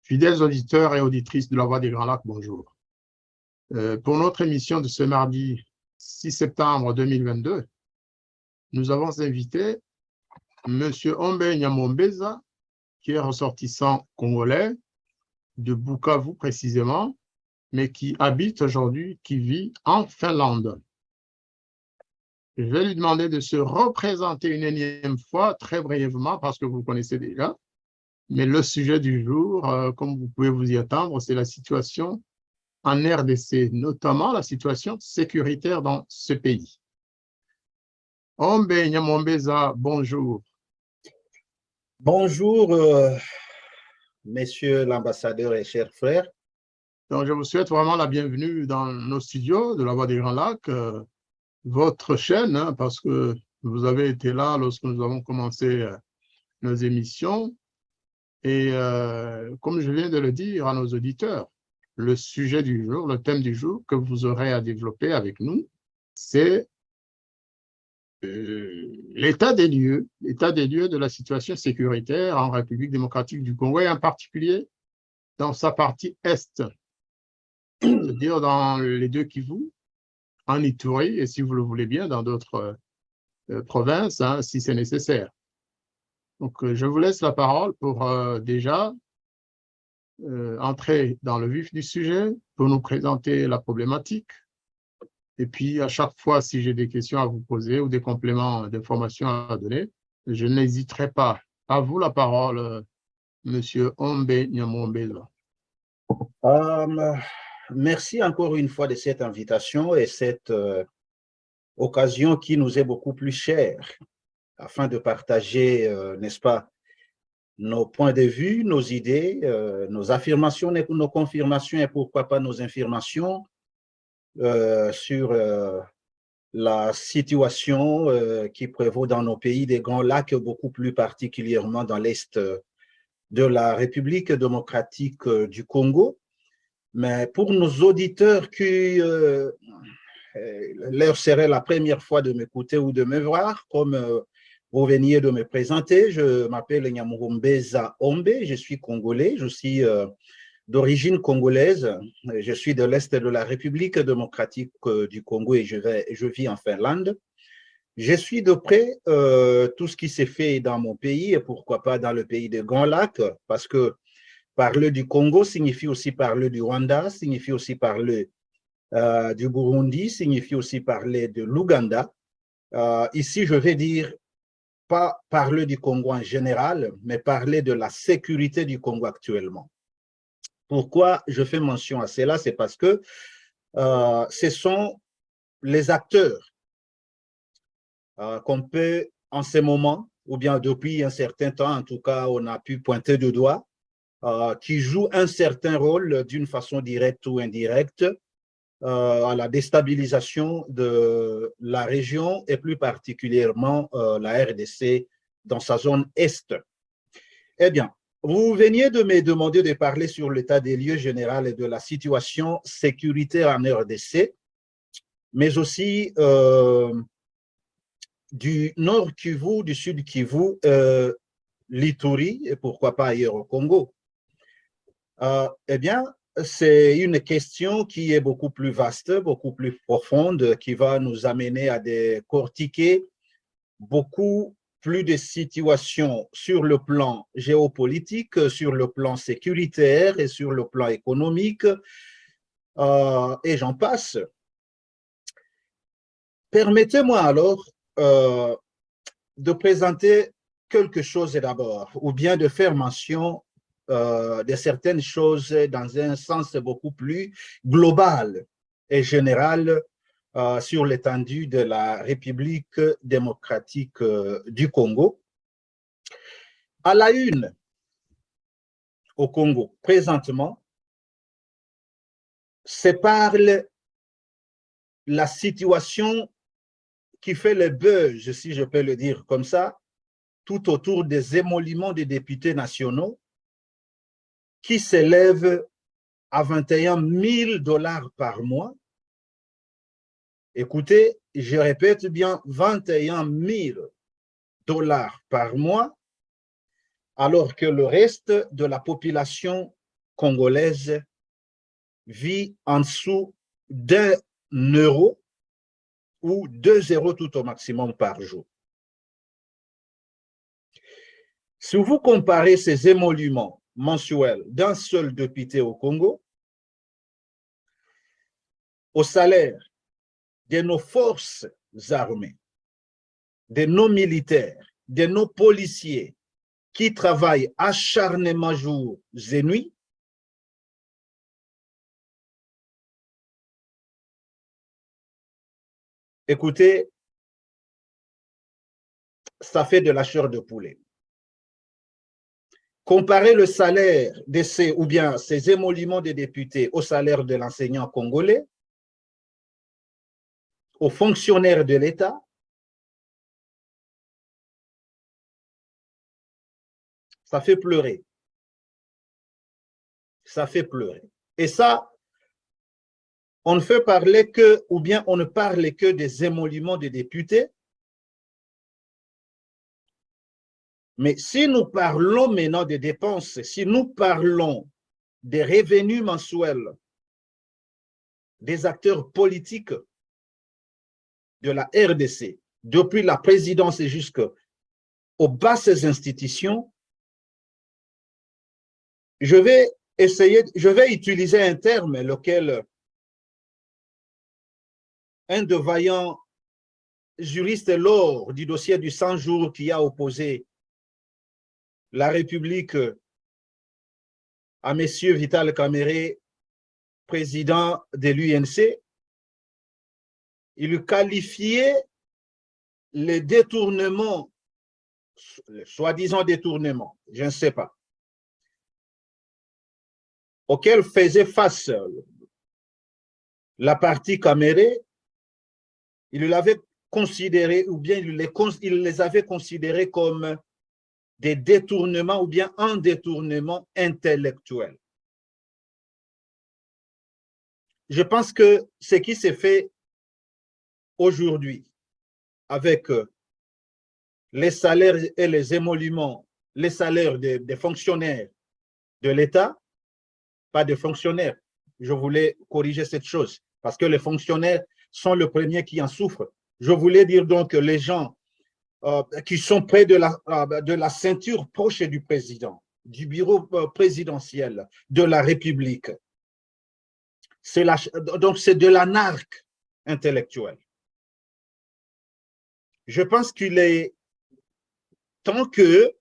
Fidèles auditeurs et auditrices de la Voix des Grands Lacs, bonjour. Pour notre émission de ce mardi 6 septembre 2022, nous avons invité M. Ombe Nyamombeza, qui est ressortissant congolais, de Bukavu précisément, mais qui habite aujourd'hui, qui vit en Finlande. Je vais lui demander de se représenter une énième fois, très brièvement, parce que vous le connaissez déjà. Mais le sujet du jour, comme vous pouvez vous y attendre, c'est la situation en RDC, notamment la situation sécuritaire dans ce pays. Ombe Nyamombeza, bonjour. Bonjour, messieurs l'ambassadeur et chers frères. Donc, je vous souhaite vraiment la bienvenue dans nos studios de la Voix des Grands Lacs, votre chaîne, hein, parce que vous avez été là lorsque nous avons commencé nos émissions. Et comme je viens de le dire à nos auditeurs, le sujet du jour, le thème du jour que vous aurez à développer avec nous, c'est l'état des lieux de la situation sécuritaire en République démocratique du Congo et en particulier dans sa partie est, c'est-à-dire dans les deux Kivu, en Ituri et si vous le voulez bien dans d'autres provinces, hein, si c'est nécessaire. Donc, je vous laisse la parole pour déjà entrer dans le vif du sujet, pour nous présenter la problématique. Et puis, à chaque fois, si j'ai des questions à vous poser ou des compléments d'informations à donner, je n'hésiterai pas. À vous la parole, Monsieur Ombe Nyamombeza. Merci encore une fois de cette invitation et cette occasion qui nous est beaucoup plus chère afin de partager, n'est-ce pas, nos points de vue, nos idées, nos affirmations, nos confirmations et pourquoi pas nos infirmations sur la situation qui prévaut dans nos pays des Grands Lacs, beaucoup plus particulièrement dans l'Est de la République démocratique du Congo. Mais pour nos auditeurs qui leur serait la première fois de m'écouter ou de me voir, comme vous veniez de me présenter, je m'appelle Nyamombeza Ombe, je suis congolais, je suis d'origine congolaise, je suis de l'Est de la République démocratique du Congo et je vis en Finlande. Je suis de près tout ce qui s'est fait dans mon pays et pourquoi pas dans le pays des Grands Lacs, parce que parler du Congo signifie aussi parler du Rwanda, signifie aussi parler du Burundi, signifie aussi parler de l'Ouganda. Ici, je vais dire pas parler du Congo en général, mais parler de la sécurité du Congo actuellement. Pourquoi je fais mention à cela? C'est parce que ce sont les acteurs qu'on peut en ce moment, ou bien depuis un certain temps, en tout cas, on a pu pointer du doigt, qui jouent un certain rôle d'une façon directe ou indirecte à la déstabilisation de la région et plus particulièrement la RDC dans sa zone Est. Eh bien, vous veniez de me demander de parler sur l'état des lieux général et de la situation sécuritaire en RDC, mais aussi du Nord Kivu, du Sud Kivu, l'Ituri et pourquoi pas ailleurs au Congo. Eh bien, c'est une question qui est beaucoup plus vaste, beaucoup plus profonde, qui va nous amener à décortiquer beaucoup plus de situations sur le plan géopolitique, sur le plan sécuritaire et sur le plan économique, et j'en passe. Permettez-moi alors de présenter quelque chose d'abord, ou bien de faire mention de certaines choses dans un sens beaucoup plus global et général sur l'étendue de la République démocratique du Congo. À la une, au Congo, présentement, se parle la situation qui fait le buzz, si je peux le dire comme ça, tout autour des émoluments des députés nationaux qui s'élèvent à 21 000 $ par mois. Écoutez, je répète bien, 21 000 $ par mois, alors que le reste de la population congolaise vit en dessous d'1 € ou 2 € tout au maximum par jour. Si vous comparez ces émoluments mensuels d'un seul député au Congo au salaire de nos forces armées, de nos militaires, de nos policiers qui travaillent acharnement jour et nuit, écoutez, ça fait de la chair de poulet. Comparer le salaire de ces, ou bien ces émoluments des députés au salaire de l'enseignant congolais, aux fonctionnaires de l'État, ça fait pleurer. Ça fait pleurer. Et ça, on ne fait parler que, ou bien on ne parle que des émoluments des députés. Mais si nous parlons maintenant des dépenses, si nous parlons des revenus mensuels des acteurs politiques de la RDC, depuis la présidence jusqu'aux basses institutions, je vais utiliser un terme lequel un de vaillants juristes lors du dossier du 100 jours qui a opposé la République à M. Vital Kamerhe, président de l'UNC, il eut qualifié les détournements, soi-disant détournements, je ne sais pas, auxquels faisait face la partie Kamerhe, il l'avait considéré, ou bien il les avait considérés comme des détournements ou bien un détournement intellectuel. Je pense que ce qui s'est fait aujourd'hui avec les salaires et les émoluments, les salaires des fonctionnaires de l'État, pas de fonctionnaires, je voulais corriger cette chose, parce que les fonctionnaires sont les premiers qui en souffrent. Je voulais dire donc que les gens qui sont près de la ceinture proche du président, du bureau présidentiel de la République. Donc, c'est de l'anarque intellectuelle. Je pense qu'il est temps que,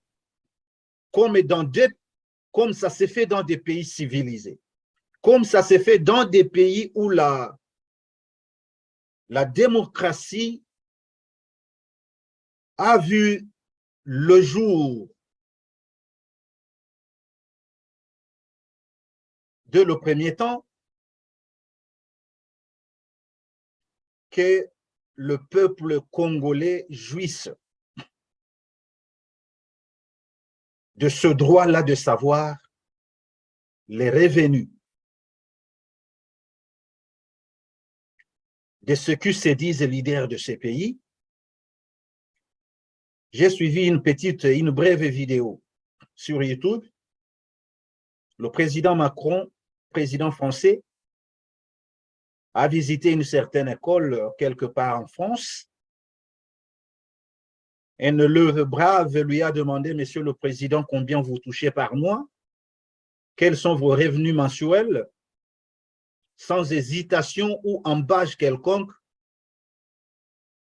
comme ça s'est fait dans des pays civilisés, comme ça s'est fait dans des pays où la démocratie a vu le jour de le premier temps, que le peuple congolais jouisse de ce droit-là de savoir les revenus de ce que se disent les leaders de ces pays. J'ai suivi une brève vidéo sur YouTube. Le président Macron, président français, a visité une certaine école quelque part en France. Et le brave lui a demandé, Monsieur le Président, combien vous touchez par mois? Quels sont vos revenus mensuels? Sans hésitation ou embâche quelconque,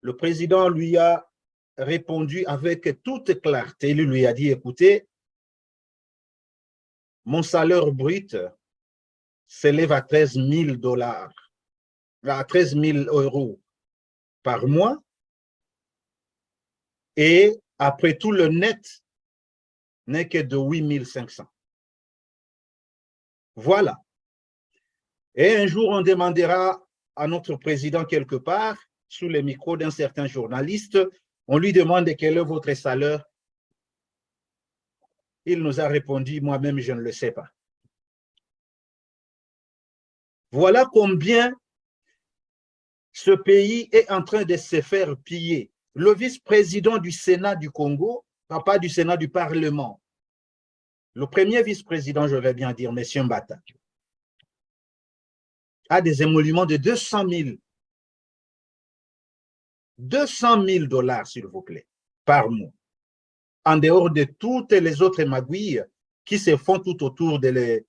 le président lui a répondu avec toute clarté. Il lui a dit, écoutez, mon salaire brut s'élève à 13 000 $, à 13 000 € par mois. Et après tout, le net n'est que de 8 500. Voilà. Et un jour, on demandera à notre président quelque part, sous les micros d'un certain journaliste, on lui demande quel est votre salaire. Il nous a répondu, moi-même, je ne le sais pas. Voilà combien ce pays est en train de se faire piller. Le vice-président du Sénat du Congo, pas du Sénat, du Parlement, le premier vice-président, je vais bien dire, M. Mbata, a des émoluments de 200 000 $, s'il vous plaît, par mois, en dehors de toutes les autres magouilles qui se font tout autour de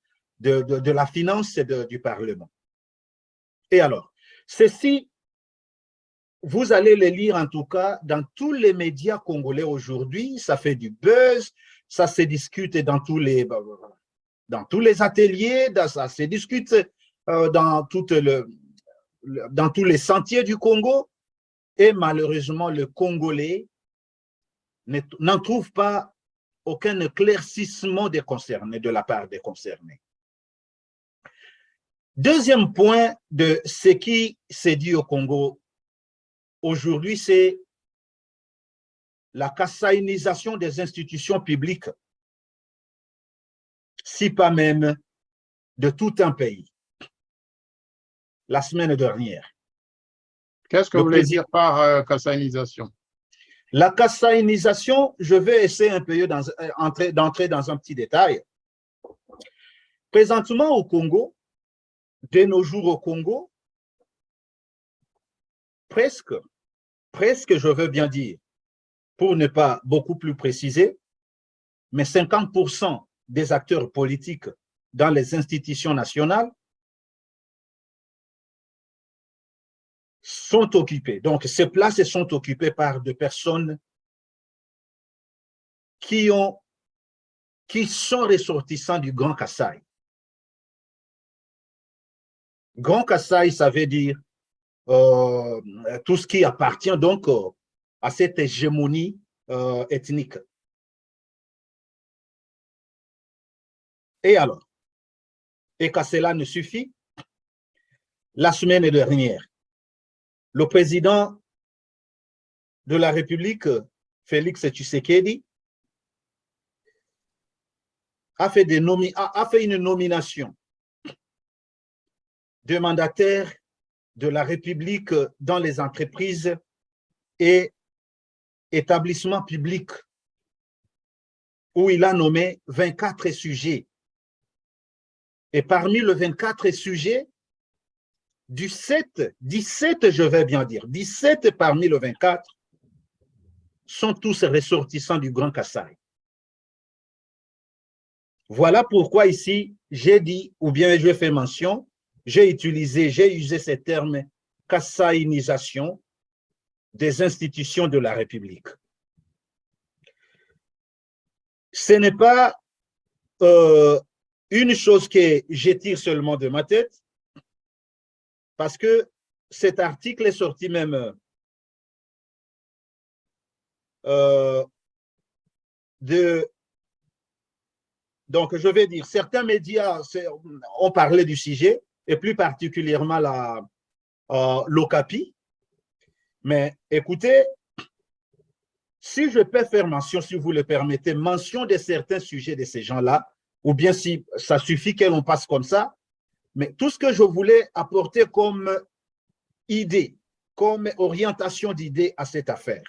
la finance et du Parlement. Et alors, ceci, vous allez les lire en tout cas dans tous les médias congolais aujourd'hui, ça fait du buzz, ça se discute dans tous les ateliers, ça se discute dans tous les sentiers du Congo, et malheureusement, le Congolais n'en trouve pas aucun éclaircissement des concernés, de la part des concernés. Deuxième point de ce qui s'est dit au Congo aujourd'hui, c'est la kassaïnisation des institutions publiques, si pas même de tout un pays. La semaine dernière. Qu'est-ce que vous voulez dire par kassaïnisation? La kassaïnisation, je vais essayer un peu d'entrer dans un petit détail. Présentement au Congo, de nos jours au Congo, presque, je veux bien dire, pour ne pas beaucoup plus préciser, mais 50% des acteurs politiques dans les institutions nationales sont occupés. Donc, ces places sont occupées par des personnes qui sont ressortissants du Grand Kassai. Grand Kassai, ça veut dire tout ce qui appartient donc à cette hégémonie ethnique. Et alors, et que cela ne suffit, la semaine dernière, le président de la République, Félix Tshisekedi, a fait une nomination de mandataire de la République dans les entreprises et établissements publics, où il a nommé 24 sujets. Et parmi les 24 sujets, 17, je vais bien dire, 17 parmi les 24 sont tous ressortissants du Grand Kassai. Voilà pourquoi ici, j'ai dit, ou bien je fais mention, j'ai usé ce terme kassaïnisation des institutions de la République. Ce n'est pas une chose que je tire seulement de ma tête, parce que cet article est sorti même donc je vais dire, certains médias ont parlé du sujet, et plus particulièrement l'Okapi. Mais écoutez, si je peux faire mention, si vous le permettez, mention de certains sujets de ces gens-là, ou bien si ça suffit que l'on passe comme ça, mais tout ce que je voulais apporter comme idée, comme orientation d'idée à cette affaire,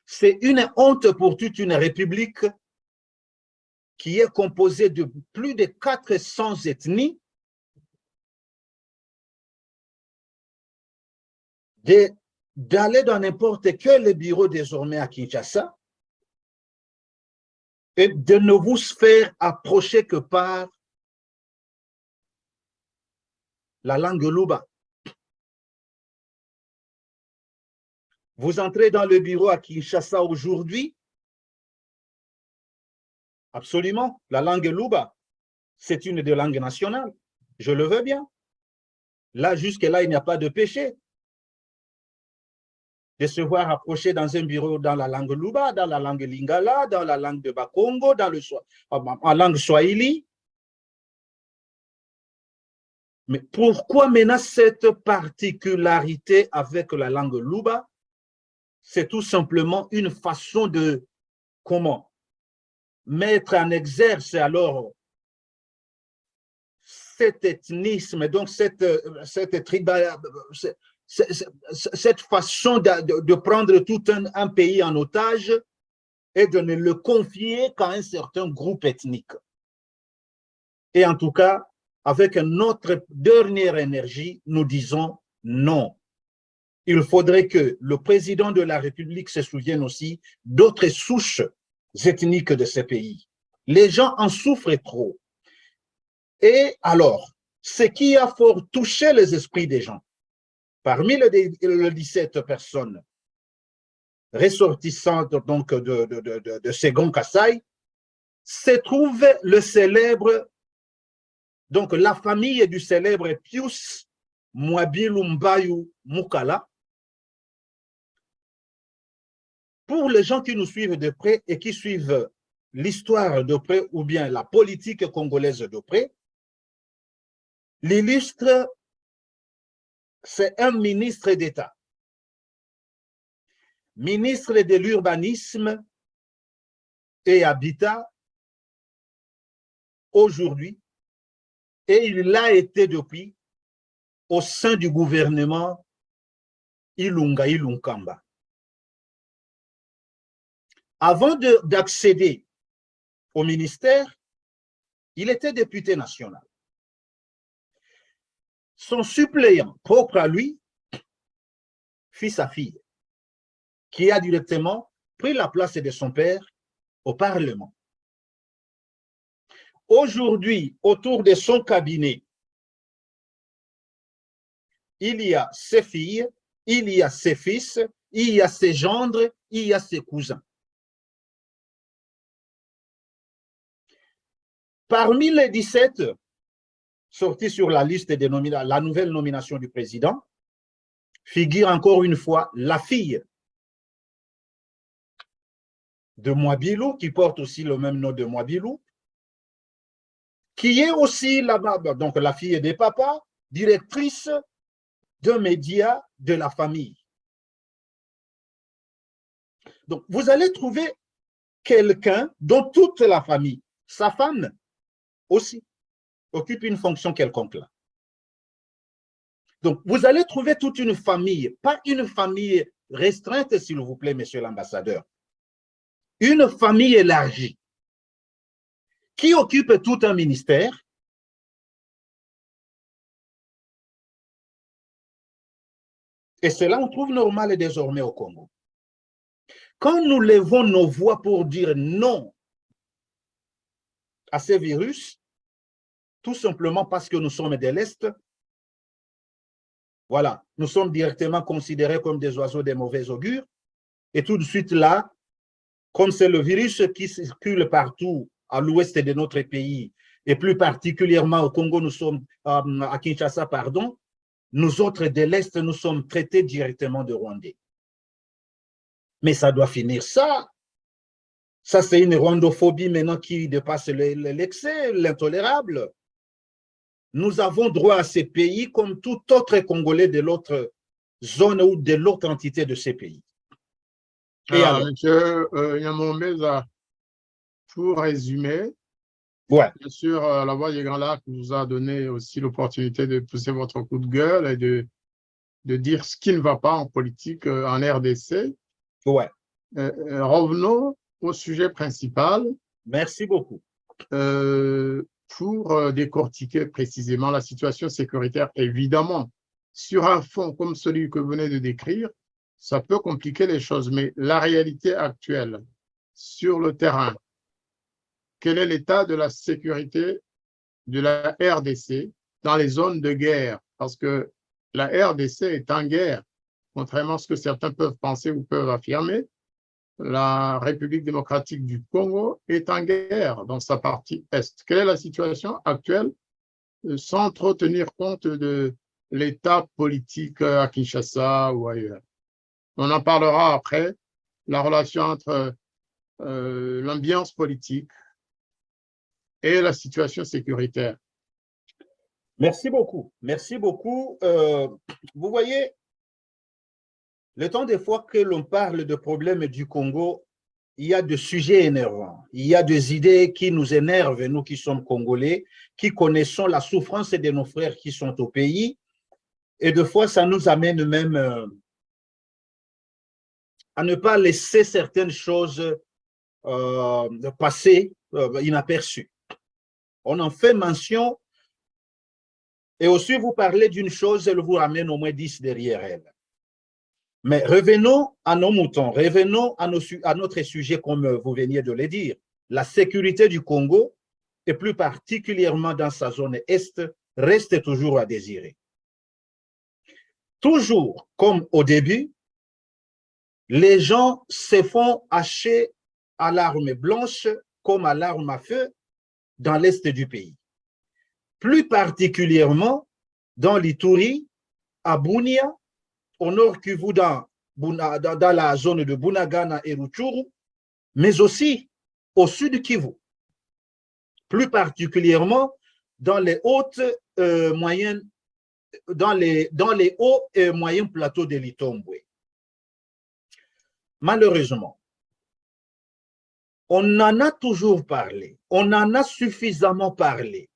c'est une honte pour toute une république qui est composée de plus de 400 ethnies, d'aller dans n'importe quel bureau désormais à Kinshasa et de ne vous faire approcher que par la langue Luba. Vous entrez dans le bureau à Kinshasa aujourd'hui, absolument, la langue Luba, c'est une des langues nationales, je le veux bien. Là, jusque-là, il n'y a pas de péché de se voir approcher dans un bureau dans la langue Luba, dans la langue Lingala, dans la langue de Bakongo, en langue Swahili. Mais pourquoi maintenant cette particularité avec la langue Luba? C'est tout simplement une façon de, comment, mettre en exergue alors cet ethnisme, donc cette façon de prendre tout un pays en otage et de ne le confier qu'à un certain groupe ethnique. Et en tout cas, avec notre dernière énergie, nous disons non. Il faudrait que le président de la République se souvienne aussi d'autres souches ethniques de ces pays. Les gens en souffrent trop. Et alors, ce qui a fort touché les esprits des gens, parmi les 17 personnes ressortissantes donc de Ségon Kassai, se trouve le célèbre, donc la famille du célèbre Pius Mwabilu Mbayu Mukala. Pour les gens qui nous suivent de près et qui suivent l'histoire de près ou bien la politique congolaise de près, l'illustre, c'est un ministre d'État, ministre de l'urbanisme et habitat aujourd'hui, et il l'a été depuis au sein du gouvernement Ilunga Ilunkamba. Avant d'accéder au ministère, il était député national. Son suppléant propre à lui fut sa fille, qui a directement pris la place de son père au Parlement. Aujourd'hui, autour de son cabinet, il y a ses filles, il y a ses fils, il y a ses gendres, il y a ses cousins. Parmi les 17 sortis sur la liste de la nouvelle nomination du président, figure encore une fois la fille de Mwabilu, qui porte aussi le même nom de Mwabilu, qui est aussi donc la fille des papas, directrice de médias de la famille. Donc, vous allez trouver quelqu'un dont toute la famille, sa femme aussi, occupe une fonction quelconque là. Donc, vous allez trouver toute une famille, pas une famille restreinte, s'il vous plaît, monsieur l'ambassadeur, une famille élargie qui occupe tout un ministère. Et cela, on trouve normal désormais au Congo. Quand nous levons nos voix pour dire non à ces virus, tout simplement parce que nous sommes de l'Est, voilà, nous sommes directement considérés comme des oiseaux de mauvais augure. Et tout de suite là, comme c'est le virus qui circule partout à l'ouest de notre pays, et plus particulièrement au Congo, nous sommes à Kinshasa, pardon, nous autres de l'Est, nous sommes traités directement de Rwandais. Mais ça doit finir ça. Ça, c'est une rwandophobie maintenant qui dépasse l'excès, l'intolérable. Nous avons droit à ces pays comme tout autre Congolais de l'autre zone ou de l'autre entité de ces pays. Et alors, Monsieur Nyamombeza, pour résumer, ouais. bien sûr, la Voix des Grands Lacs nous a donné aussi l'opportunité de pousser votre coup de gueule et de dire ce qui ne va pas en politique en RDC. Ouais. Revenons au sujet principal. Merci beaucoup. Pour décortiquer précisément la situation sécuritaire, évidemment, sur un fond comme celui que vous venez de décrire, ça peut compliquer les choses, mais la réalité actuelle sur le terrain, quel est l'état de la sécurité de la RDC dans les zones de guerre? Parce que la RDC est en guerre, contrairement à ce que certains peuvent penser ou peuvent affirmer. La République démocratique du Congo est en guerre dans sa partie Est. Quelle est la situation actuelle sans trop tenir compte de l'état politique à Kinshasa ou ailleurs? On en parlera après, la relation entre l'ambiance politique et la situation sécuritaire. Merci beaucoup. Merci beaucoup. Vous voyez, le temps des fois que l'on parle de problèmes du Congo, il y a des sujets énervants. Il y a des idées qui nous énervent, nous qui sommes Congolais, qui connaissons la souffrance de nos frères qui sont au pays. Et des fois, ça nous amène même à ne pas laisser certaines choses passer inaperçu. On en fait mention et aussi vous parlez d'une chose, elle vous ramène au moins 10 derrière elle. Mais revenons à nos moutons, revenons à notre sujet comme vous veniez de le dire. La sécurité du Congo, et plus particulièrement dans sa zone est, reste toujours à désirer. Toujours comme au début, les gens se font hacher à l'arme blanche comme à l'arme à feu dans l'est du pays. Plus particulièrement dans l'Ituri, à Bunia, au nord Kivu, dans la zone de Bunagana et Rutshuru, mais aussi au sud Kivu. Plus particulièrement dans les hautes moyennes, dans les hauts et moyens plateaux de l'Itombwe. Malheureusement, on en a toujours parlé, on en a suffisamment parlé.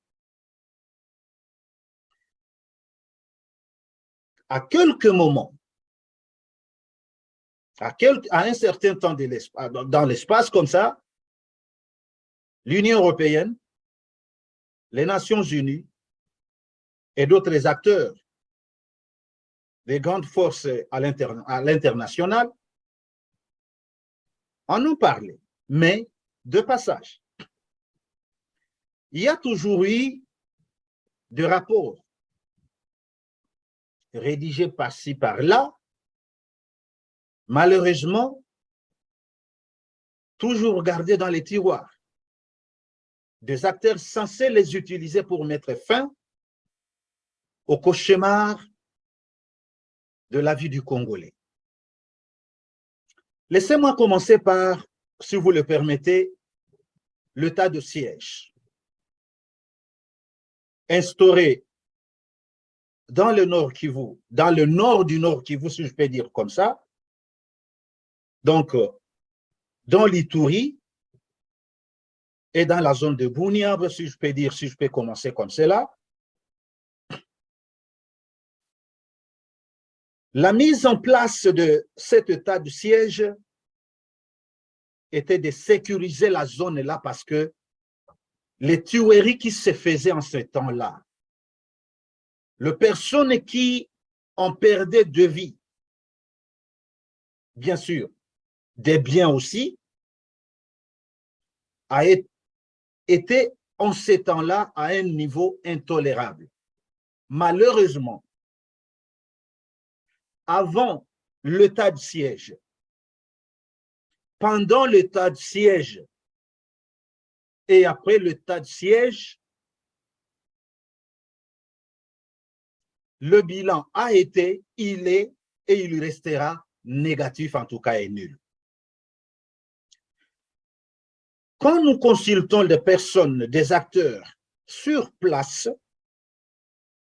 À quelques moments, à un certain temps dans l'espace comme ça, l'Union européenne, les Nations unies et d'autres acteurs des grandes forces à l'international en ont parlé, mais de passage. Il y a toujours eu des rapports rédigés par-ci, par-là, malheureusement, toujours gardés dans les tiroirs. Des acteurs censés les utiliser pour mettre fin au cauchemar de la vie du Congolais. Laissez-moi commencer par, si vous le permettez, l'état de siège instauré dans le Nord Kivu, dans le nord du Nord Kivu, si je peux dire comme ça, donc dans l'Ituri et dans la zone de Bunia, si je peux dire, si je peux commencer comme cela. La mise en place de cet état de siège était de sécuriser la zone là parce que les tueries qui se faisaient en ce temps-là, les personnes qui en perdaient de vie, bien sûr, des biens aussi, a été en ce temps-là à un niveau intolérable. Malheureusement, avant l'état de siège, pendant l'état de siège et après l'état de siège, le bilan a été, il est et il restera négatif, en tout cas et nul. Quand nous consultons des personnes, des acteurs sur place,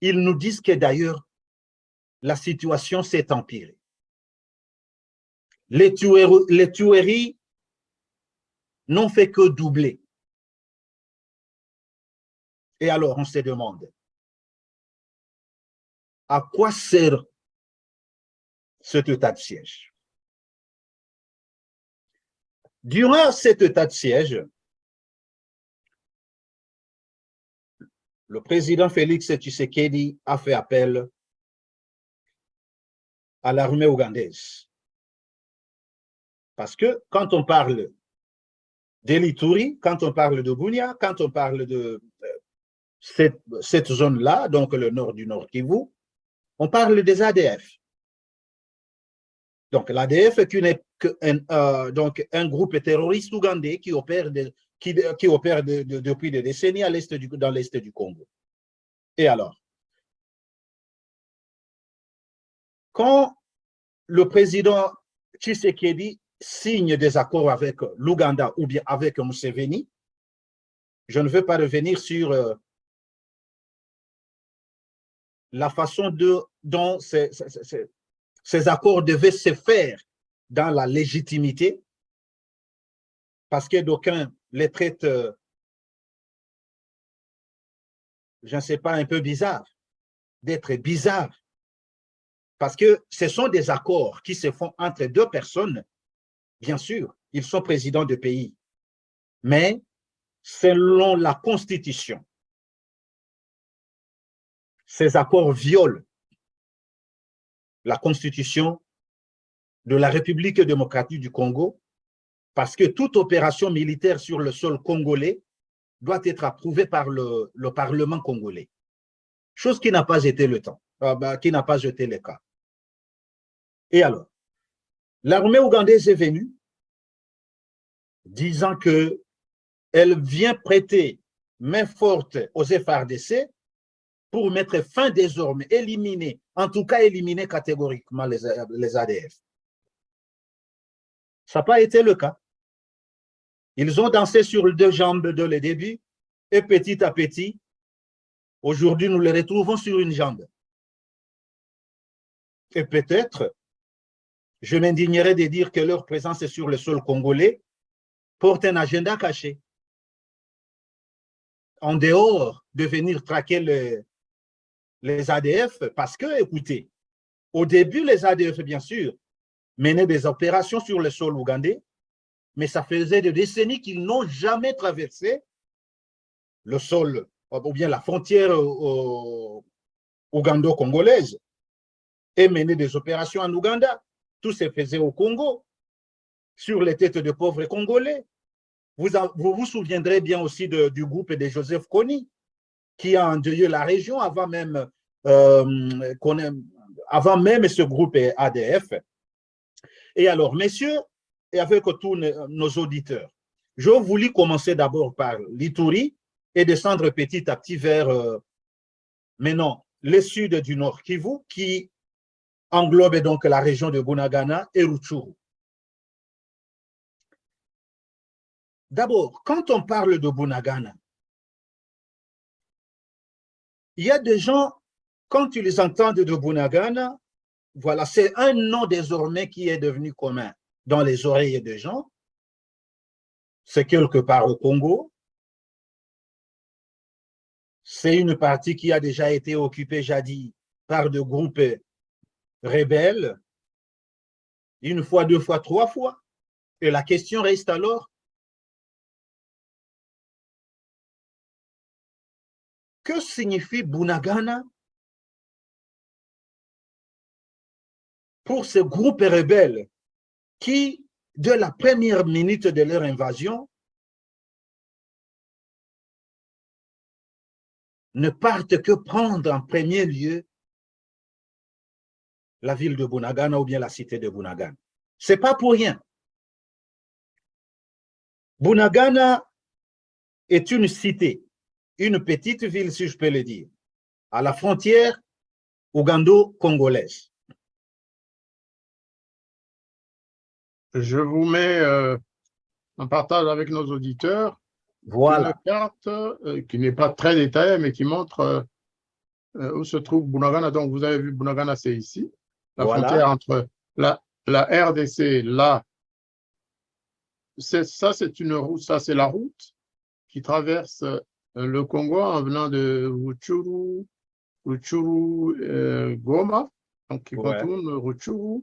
ils nous disent que d'ailleurs, la situation s'est empirée. Les tueries n'ont fait que doubler. Et alors, on se demande, à quoi sert cet état de siège? Durant cet état de siège, le président Félix Tshisekedi a fait appel à l'armée ougandaise. Parce que quand on parle de l'Ituri, quand on parle de Bunia, quand on parle de cette zone-là, donc le nord du Nord Kivu, on parle des ADF. Donc l'ADF n'est donc un groupe terroriste ougandais qui opère, depuis des décennies dans l'est du Congo. Et alors, quand le président Tshisekedi signe des accords avec l'Ouganda ou bien avec Museveni, je ne veux pas revenir sur la façon dont ces accords devaient se faire dans la légitimité, parce que d'aucuns les traitent, je ne sais pas, un peu bizarre, d'être bizarre, parce que ce sont des accords qui se font entre deux personnes. Bien sûr, ils sont présidents de pays mais selon la Constitution, ces accords violent la Constitution de la République démocratique du Congo parce que toute opération militaire sur le sol congolais doit être approuvée par le Parlement congolais. Chose qui n'a pas été le cas. Et alors, l'armée ougandaise est venue disant qu'elle vient prêter main forte aux FARDC pour mettre fin désormais, éliminer catégoriquement les ADF. Ça n'a pas été le cas. Ils ont dansé sur deux jambes dès le début et petit à petit, aujourd'hui, nous les retrouvons sur une jambe. Et peut-être, je m'indignerais de dire que leur présence sur le sol congolais porte un agenda caché. En dehors de venir traquer les ADF, parce que, écoutez, au début, les ADF, bien sûr, menaient des opérations sur le sol ougandais, mais ça faisait des décennies qu'ils n'ont jamais traversé le sol, ou bien la frontière ougando-congolaise, et mené des opérations en Ouganda. Tout se faisait au Congo, sur les têtes de pauvres Congolais. Vous vous souviendrez bien aussi du groupe de Joseph Kony, qui a endeuillé la région avant même ce groupe ADF. Et alors, messieurs, et avec tous nos auditeurs, je voulais commencer d'abord par l'Ituri et descendre petit à petit vers maintenant le sud du Nord Kivu, qui englobe donc la région de Bunagana et Rutshuru. D'abord, quand on parle de Bunagana, il y a des gens, quand ils entendent de Bunagana, voilà, c'est un nom désormais qui est devenu commun dans les oreilles des gens. C'est quelque part au Congo. C'est une partie qui a déjà été occupée jadis par des groupes rebelles, une fois, deux fois, trois fois. Et la question reste alors, que signifie Bunagana pour ces groupes rebelles qui, de la première minute de leur invasion, ne partent que prendre en premier lieu la ville de Bunagana ou bien la cité de Bunagana. Ce n'est pas pour rien. Bunagana est une cité, une petite ville, si je peux le dire, à la frontière ougando-congolaise. Je vous mets en partage avec nos auditeurs voilà une carte qui n'est pas très détaillée, mais qui montre où se trouve Bunagana. Donc, vous avez vu, Bunagana, c'est ici. La frontière entre la RDC, là, ça, c'est une route, ça, c'est la route qui traverse le Congo en venant de Rutshuru, Goma, donc qui contourne Rutshuru,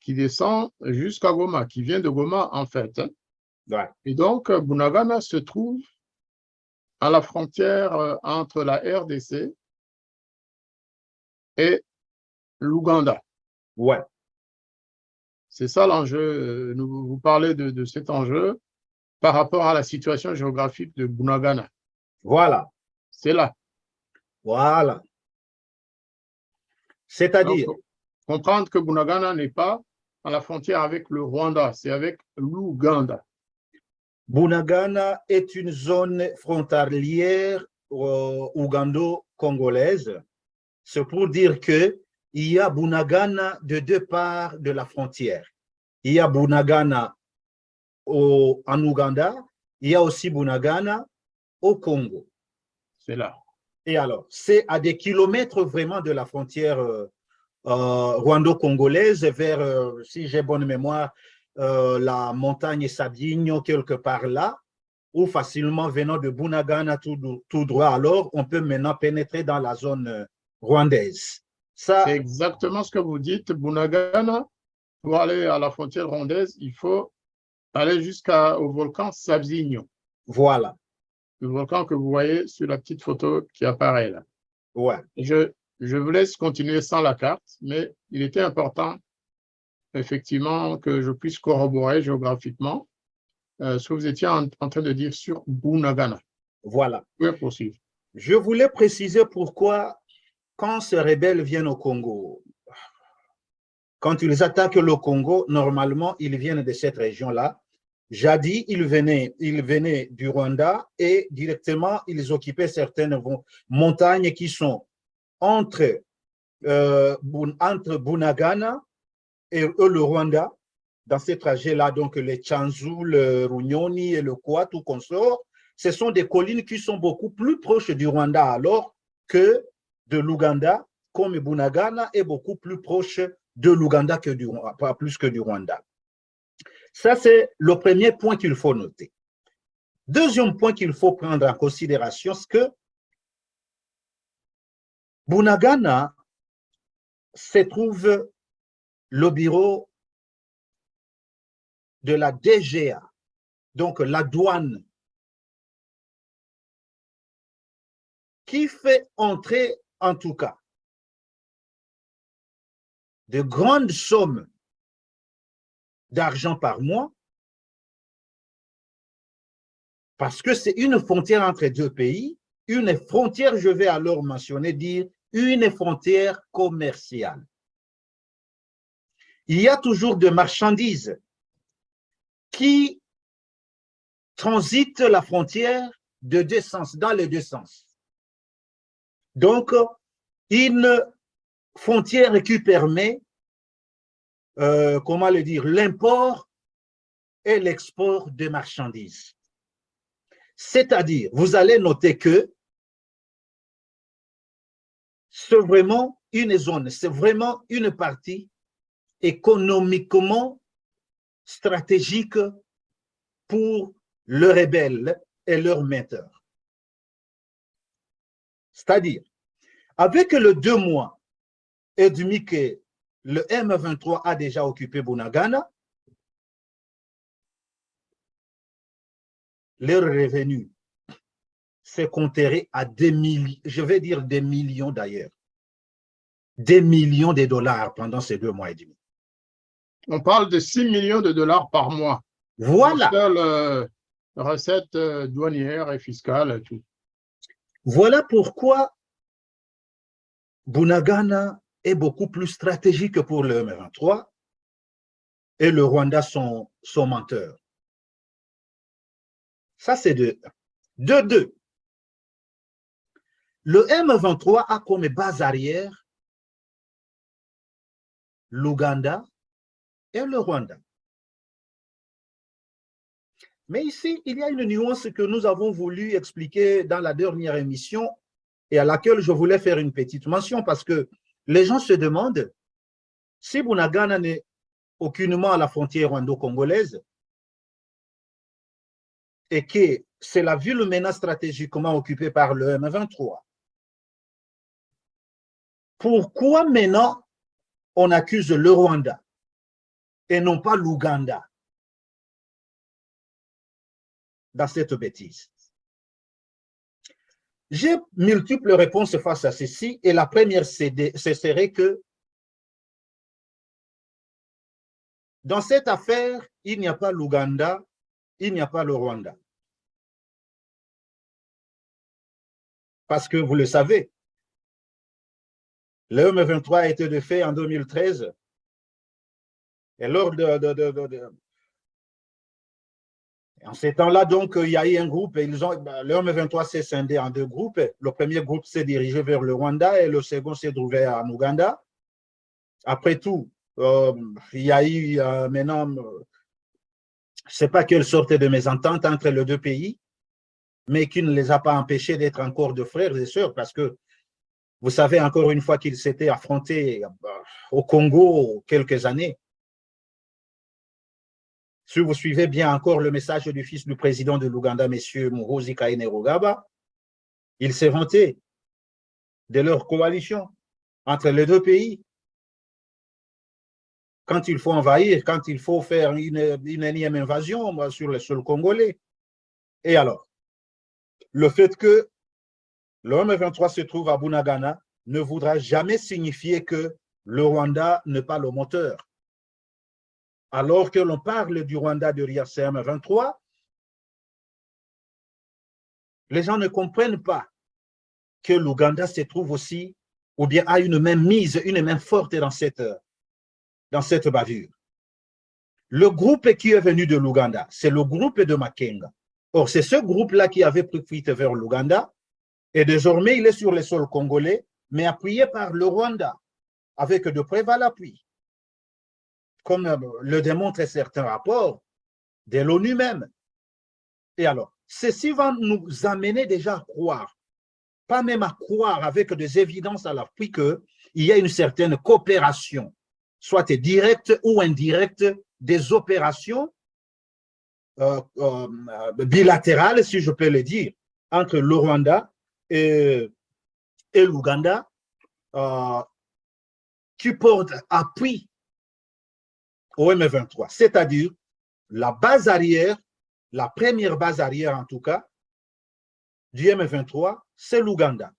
qui descend jusqu'à Goma, qui vient de Goma, en fait. Et donc, Bunagana se trouve à la frontière entre la RDC et l'Ouganda. Ouais. C'est ça l'enjeu. Vous parlez de cet enjeu par rapport à la situation géographique de Bunagana. Voilà. C'est là. Voilà. C'est-à-dire comprendre que Bunagana n'est pas à la frontière avec le Rwanda, c'est avec l'Ouganda. Bunagana est une zone frontalière ougando-congolaise. C'est pour dire qu'il y a Bunagana de deux parts de la frontière. Il y a Bunagana en Ouganda, il y a aussi Bunagana au Congo. C'est là. Et alors, c'est à des kilomètres vraiment de la frontière rwando-congolaise vers, si j'ai bonne mémoire, la montagne Sabinho, quelque part là, ou facilement venant de Bunagana tout droit, alors on peut maintenant pénétrer dans la zone rwandaise. C'est exactement ce que vous dites. Bunagana, pour aller à la frontière rwandaise, il faut aller jusqu'au volcan Sabinho. Voilà. Le volcan que vous voyez sur la petite photo qui apparaît là. Ouais. Je vous laisse continuer sans la carte, mais il était important, effectivement, que je puisse corroborer géographiquement ce que vous étiez en train de dire sur Bunagana. Voilà. Vous pouvez poursuivre. Je voulais préciser pourquoi, quand ces rebelles viennent au Congo, quand ils attaquent le Congo, normalement, ils viennent de cette région-là. Jadis, ils venaient du Rwanda et directement, ils occupaient certaines montagnes qui sont entre Bunagana et le Rwanda. Dans ces trajets-là, donc les Tchanzu, le Runyoni et le Kwa, tout consort, ce sont des collines qui sont beaucoup plus proches du Rwanda alors que de l'Ouganda, comme Bunagana est beaucoup plus proche de l'Ouganda que pas plus que du Rwanda. Ça, c'est le premier point qu'il faut noter. Deuxième point qu'il faut prendre en considération, c'est que Bunagana se trouve le bureau de la DGA, donc la douane, qui fait entrer, en tout cas, de grandes sommes d'argent par mois, parce que c'est une frontière entre deux pays, une frontière, je vais alors mentionner, dire, une frontière commerciale. Il y a toujours des marchandises qui transitent la frontière de deux sens, dans les deux sens. Donc, une frontière qui permet, comment le dire, l'import et l'export de marchandises. C'est-à-dire, vous allez noter que c'est vraiment une zone, c'est vraiment une partie économiquement stratégique pour les rebelles et leurs menteurs. C'est-à-dire, avec le 2 mois et demi que le M23 a déjà occupé Bunagana, leurs revenus se compteraient à des millions, je vais dire des millions d'ailleurs, des millions de dollars pendant ces 2 mois et demi. On parle de 6 millions de dollars par mois. Voilà. Seule recette douanière et fiscale et tout. Voilà pourquoi Bunagana est beaucoup plus stratégique pour le M23 et le Rwanda son menteur. Ça, c'est de 2. Le M23 a comme base arrière l'Ouganda et le Rwanda. Mais ici, il y a une nuance que nous avons voulu expliquer dans la dernière émission et à laquelle je voulais faire une petite mention parce que les gens se demandent si Bunagana n'est aucunement à la frontière rwando-congolaise et que c'est la ville maintenant stratégiquement occupée par le M23. Pourquoi maintenant on accuse le Rwanda et non pas l'Ouganda dans cette bêtise? J'ai multiples réponses face à ceci et la première, ce serait que dans cette affaire, il n'y a pas l'Ouganda, il n'y a pas le Rwanda. Parce que vous le savez, le M23 a été de fait en 2013 et lors en ces temps-là, donc, il y a eu un groupe, et le M23 s'est scindé en 2 groupes. Le premier groupe s'est dirigé vers le Rwanda et le second s'est trouvé en Ouganda. Après tout, il y a eu maintenant, je ne sais pas quelle sorte de mésentente entre les 2 pays, mais qui ne les a pas empêchés d'être encore de frères et sœurs, parce que vous savez encore une fois qu'ils s'étaient affrontés au Congo quelques années. Si vous suivez bien encore le message du fils du président de l'Ouganda, M. Muhoozi Kainerugaba, il s'est vanté de leur coalition entre les 2 pays. Quand il faut envahir, quand il faut faire une énième invasion sur le sol congolais. Et alors, le fait que le M23 se trouve à Bunagana ne voudra jamais signifier que le Rwanda n'est pas le moteur. Alors que l'on parle du Rwanda derrière ce M23, les gens ne comprennent pas que l'Ouganda se trouve aussi, ou bien a une main mise, une main forte dans cette bavure. Le groupe qui est venu de l'Ouganda, c'est le groupe de Makenga. Or, c'est ce groupe-là qui avait pris fuite vers l'Ouganda, et désormais, il est sur le sol congolais, mais appuyé par le Rwanda, avec de preuves à l'appui. Comme le démontrent certains rapports de l'ONU même. Et alors, ceci va nous amener déjà à croire, pas même à croire avec des évidences à l'appui qu'il y a une certaine coopération, soit directe ou indirecte, des opérations bilatérales, si je peux le dire, entre le Rwanda et l'Ouganda, qui portent appui au M23, c'est-à-dire la base arrière, la première base arrière en tout cas, du M23, c'est l'Ouganda.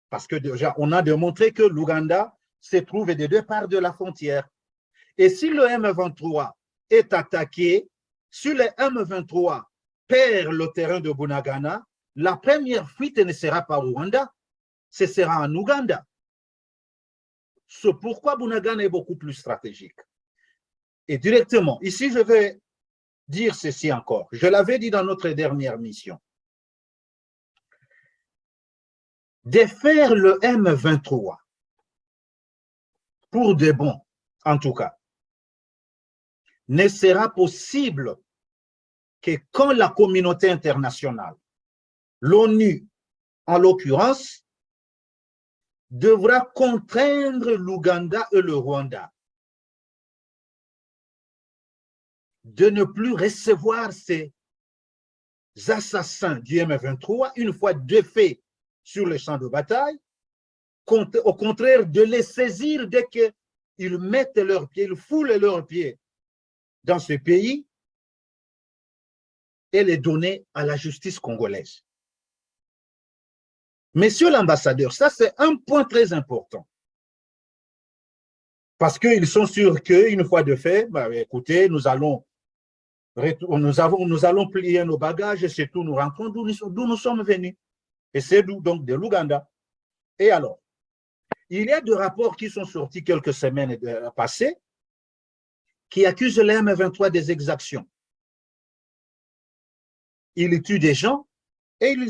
Parce que déjà, on a démontré que l'Ouganda se trouve des deux parts de la frontière. Et si le M23 est attaqué, si le M23 perd le terrain de Bunagana, la première fuite ne sera pas au Rwanda, ce sera en Ouganda. C'est pourquoi Bunagana est beaucoup plus stratégique. Et directement, ici je vais dire ceci encore. Je l'avais dit dans notre dernière mission. Défaire le M23, pour de bon, en tout cas, ne sera possible que quand la communauté internationale, l'ONU en l'occurrence, devra contraindre l'Ouganda et le Rwanda de ne plus recevoir ces assassins du M23 une fois défaits sur le champ de bataille, au contraire de les saisir dès qu'ils mettent leurs pieds, ils foulent leurs pieds dans ce pays et les donner à la justice congolaise. Monsieur l'ambassadeur, ça c'est un point très important. Parce qu'ils sont sûrs qu'une fois de fait, écoutez, nous allons plier nos bagages et c'est tout, nous rentrons d'où nous sommes venus. Et c'est donc de l'Ouganda. Et alors, il y a des rapports qui sont sortis quelques semaines passées qui accusent les M23 des exactions. Ils tuent des gens et ils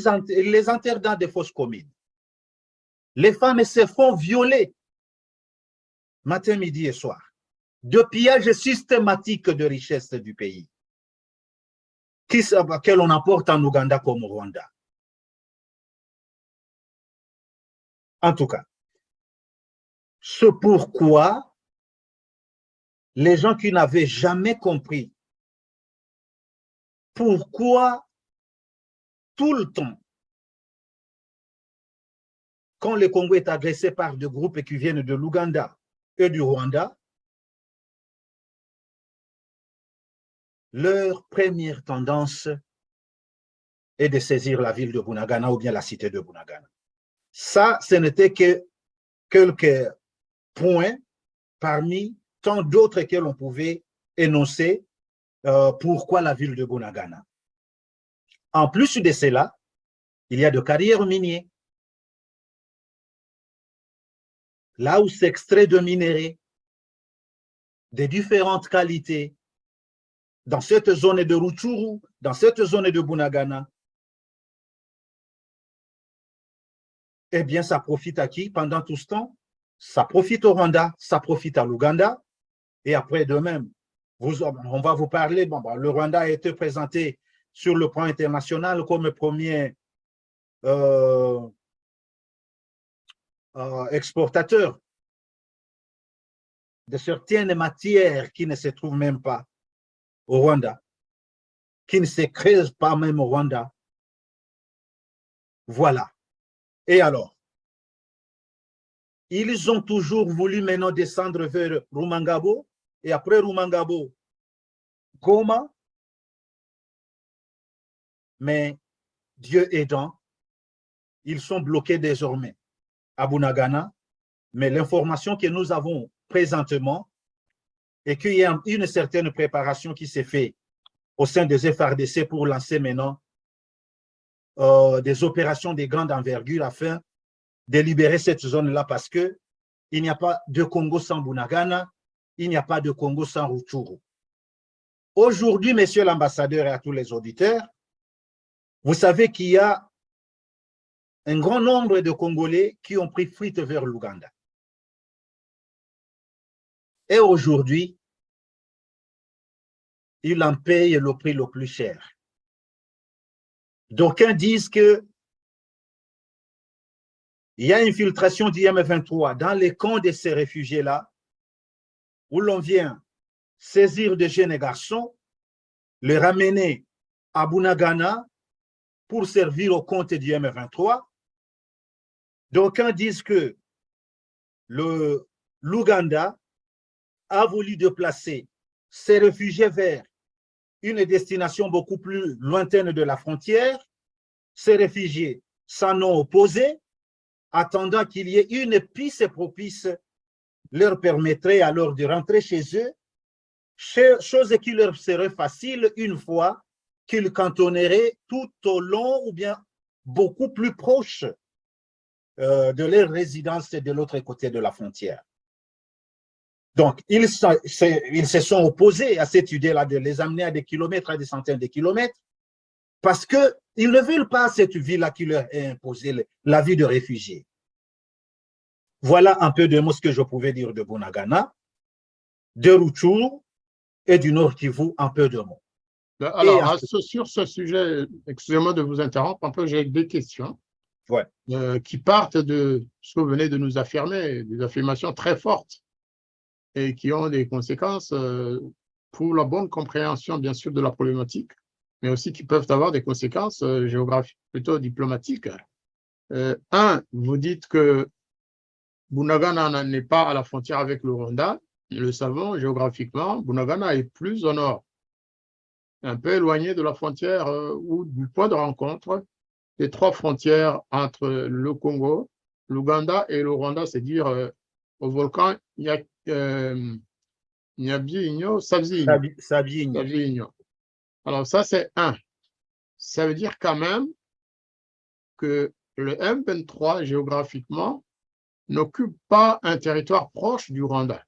les enterrent dans des fosses communes. Les femmes se font violer matin, midi et soir. De pillage systématique de richesses du pays que l'on apporte en Ouganda comme au Rwanda. En tout cas, c'est pourquoi les gens qui n'avaient jamais compris pourquoi tout le temps, quand le Congo est agressé par des groupes qui viennent de l'Ouganda et du Rwanda, leur première tendance est de saisir la ville de Bunagana ou bien la cité de Bunagana. Ça, ce n'était que quelques points parmi tant d'autres que l'on pouvait énoncer pourquoi la ville de Bunagana. En plus de cela, il y a des carrières minières. Là où s'extrait de minerais de différentes qualités, dans cette zone de Rutshuru, dans cette zone de Bunagana, eh bien, ça profite à qui pendant tout ce temps? Ça profite au Rwanda, ça profite à l'Ouganda, et après de même, on va vous parler, le Rwanda a été présenté sur le plan international comme premier exportateur de certaines matières qui ne se trouvent même pas au Rwanda, qui ne se creusent pas même au Rwanda. Voilà. Et alors, ils ont toujours voulu maintenant descendre vers Rumangabo, et après Rumangabo, Goma, mais Dieu aidant, ils sont bloqués désormais à Bunagana, mais l'information que nous avons présentement est qu'il y a une certaine préparation qui s'est faite au sein des FRDC pour lancer maintenant des opérations de grande envergure afin de libérer cette zone-là parce qu'il n'y a pas de Congo sans Bunagana, il n'y a pas de Congo sans Rutshuru. Aujourd'hui, monsieur l'ambassadeur et à tous les auditeurs, vous savez qu'il y a un grand nombre de Congolais qui ont pris fuite vers l'Ouganda. Et aujourd'hui, ils en payent le prix le plus cher. D'aucuns disent qu'il y a infiltration du M23 dans les camps de ces réfugiés-là, où l'on vient saisir des jeunes garçons, les ramener à Bunagana pour servir au compte du M23. D'aucuns disent que l'Ouganda a voulu déplacer ces réfugiés vers une destination beaucoup plus lointaine de la frontière. Ces réfugiés s'en ont opposé, attendant qu'il y ait une piste propice leur permettrait alors de rentrer chez eux, chose qui leur serait facile une fois qu'ils cantonneraient tout au long ou bien beaucoup plus proche de leur résidence de l'autre côté de la frontière. Donc, ils se sont opposés à cette idée-là de les amener à des kilomètres, à des centaines de kilomètres, parce qu'ils ne veulent pas cette vie-là qui leur est imposée, la vie de réfugiés. Voilà un peu de mots ce que je pouvais dire de Bunagana, de Rutshuru et du Nord Kivu, un peu de mots. Alors, sur ce sujet, excusez-moi de vous interrompre, un peu, j'ai des questions qui partent de ce que vous venez de nous affirmer, des affirmations très fortes et qui ont des conséquences pour la bonne compréhension, bien sûr, de la problématique, mais aussi qui peuvent avoir des conséquences géographiques, plutôt diplomatiques. Vous dites que Bunagana n'est pas à la frontière avec le Rwanda. Nous le savons géographiquement, Bunagana est plus au nord, un peu éloigné de la frontière ou du point de rencontre des trois frontières entre le Congo, l'Ouganda et le Rwanda, c'est-à-dire au volcan Sabyinyo. Alors ça, c'est un. Ça veut dire quand même que le M23, géographiquement, n'occupe pas un territoire proche du Rwanda,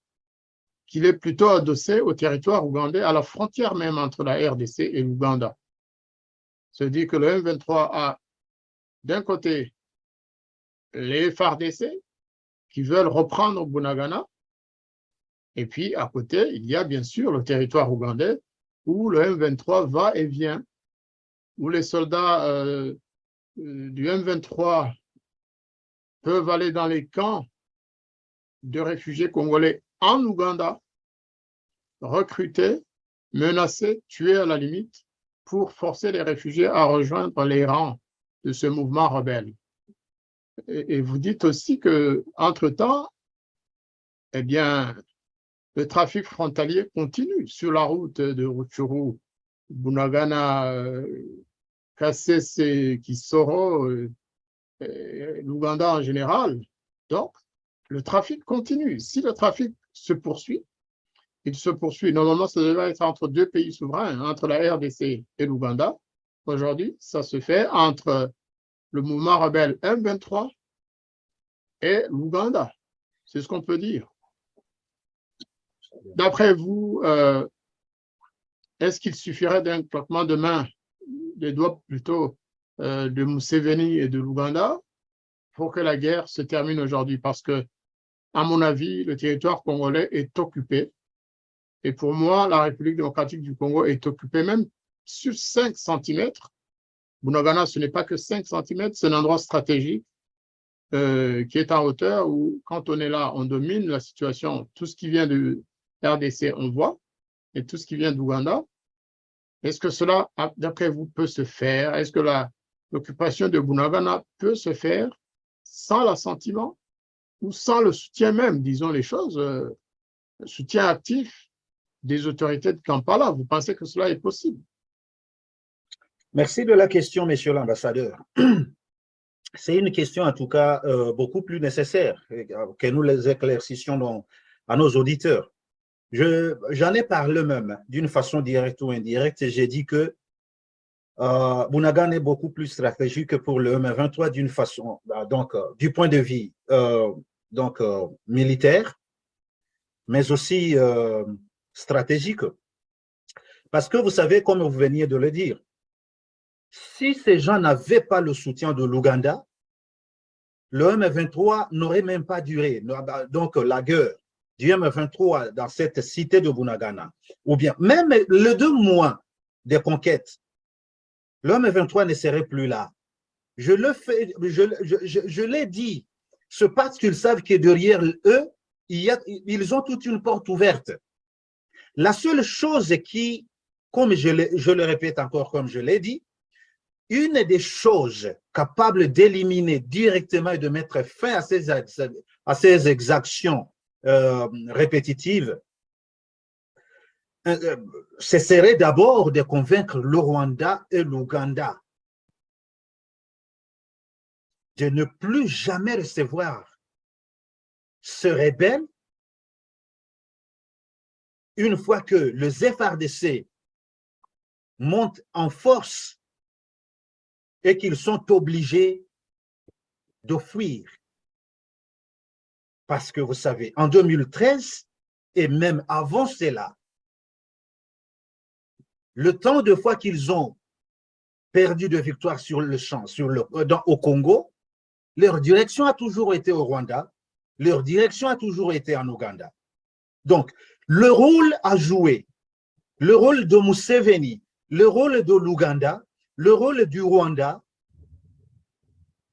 qu'il est plutôt adossé au territoire ougandais, à la frontière même entre la RDC et l'Ouganda. Ça veut dire que le M23 a d'un côté les FARDC qui veulent reprendre Bunagana, et puis à côté, il y a bien sûr le territoire ougandais où le M23 va et vient, où les soldats du M23 peuvent aller dans les camps de réfugiés congolais en Ouganda, recruter, menacer, tuer à la limite, pour forcer les réfugiés à rejoindre les rangs de ce mouvement rebelle. Et vous dites aussi qu'entre-temps, eh bien, le trafic frontalier continue sur la route de Rutshuru, Bunagana, Kasese, Kisoro, l'Ouganda en général. Donc, le trafic continue. Si le trafic se poursuit, il se poursuit. Normalement, ça devrait être entre deux pays souverains, entre la RDC et l'Ouganda. Aujourd'hui, ça se fait entre le mouvement rebelle M23 et l'Ouganda. C'est ce qu'on peut dire. D'après vous, est-ce qu'il suffirait d'un claquement de main, des doigts plutôt, de Museveni et de l'Ouganda pour que la guerre se termine aujourd'hui? Parce que, à mon avis, le territoire congolais est occupé. Et pour moi, la République démocratique du Congo est occupée même sur 5 cm. Bunagana, ce n'est pas que 5 cm, c'est un endroit stratégique qui est en hauteur où, quand on est là, on domine la situation. Tout ce qui vient de RDC, on voit, et tout ce qui vient d'Ouganda. Est-ce que cela, d'après vous, peut se faire? Est-ce que l'occupation de Bunagana peut se faire sans l'assentiment ou sans le soutien même, disons les choses, le soutien actif des autorités de Kampala? Vous pensez que cela est possible? Merci de la question, monsieur l'ambassadeur. C'est une question, en tout cas, beaucoup plus nécessaire que nous les éclaircissions à nos auditeurs. J'en ai parlé même d'une façon directe ou indirecte. J'ai dit que Bunagana est beaucoup plus stratégique pour le M23 d'une façon, du point de vue militaire, mais aussi stratégique. Parce que vous savez, comme vous veniez de le dire, si ces gens n'avaient pas le soutien de l'Ouganda, le M23 n'aurait même pas duré. Donc, la guerre du M23 dans cette cité de Bunagana, ou bien même les 2 mois de conquête, le M23 ne serait plus là. Je l'ai dit, c'est parce qu'ils savent que derrière eux, ils ont toute une porte ouverte. La seule chose qui, comme je le répète encore, comme je l'ai dit, une des choses capables d'éliminer directement et de mettre fin à ces exactions répétitives, ce serait d'abord de convaincre le Rwanda et l'Ouganda de ne plus jamais recevoir ce rebelle une fois que les FARDC montent en force et qu'ils sont obligés de fuir. Parce que vous savez, en 2013, et même avant cela, le temps de fois qu'ils ont perdu de victoire sur le champ, au Congo, leur direction a toujours été au Rwanda, leur direction a toujours été en Ouganda. Donc, le rôle à jouer, le rôle de Museveni, le rôle de l'Ouganda, le rôle du Rwanda,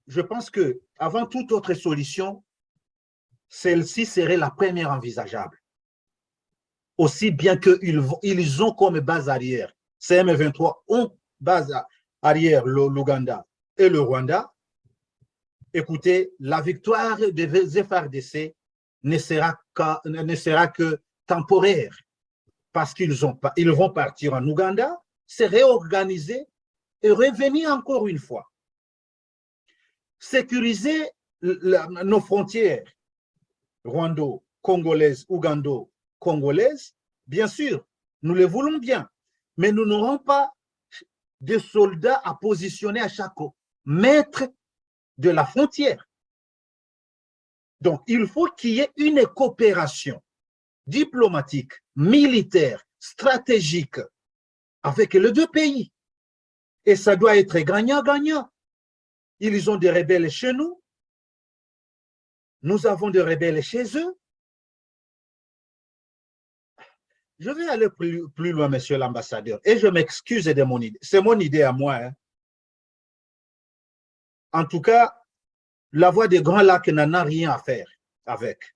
je pense que avant toute autre solution, celle-ci serait la première envisageable. Aussi bien qu'ils ont comme base arrière, CM23 ont base arrière l'Ouganda et le Rwanda, écoutez, la victoire des FARDC ne sera que temporaire parce qu'ils vont partir en Ouganda, se réorganiser et revenir encore une fois. Sécuriser nos frontières rwando-congolaises, ougando-congolaises, bien sûr, nous le voulons bien, mais nous n'aurons pas de soldats à positionner à chaque mètre de la frontière. Donc, il faut qu'il y ait une coopération diplomatique, militaire, stratégique avec les 2 pays. Et ça doit être gagnant-gagnant. Ils ont des rebelles chez nous. Nous avons des rebelles chez eux. Je vais aller plus loin, monsieur l'ambassadeur, et je m'excuse de mon idée. C'est mon idée à moi. Hein. En tout cas, la voie des Grands Lacs n'en a rien à faire avec.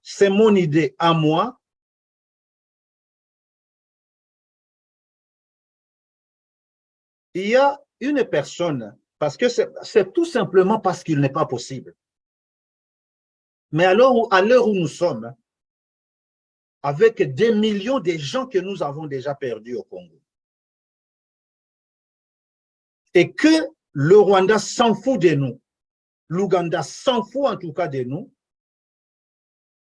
C'est mon idée à moi. Il y a une personne, parce que c'est tout simplement parce qu'il n'est pas possible. Mais à l'heure où nous sommes, avec des millions de gens que nous avons déjà perdus au Congo, et que le Rwanda s'en fout de nous, l'Ouganda s'en fout en tout cas de nous,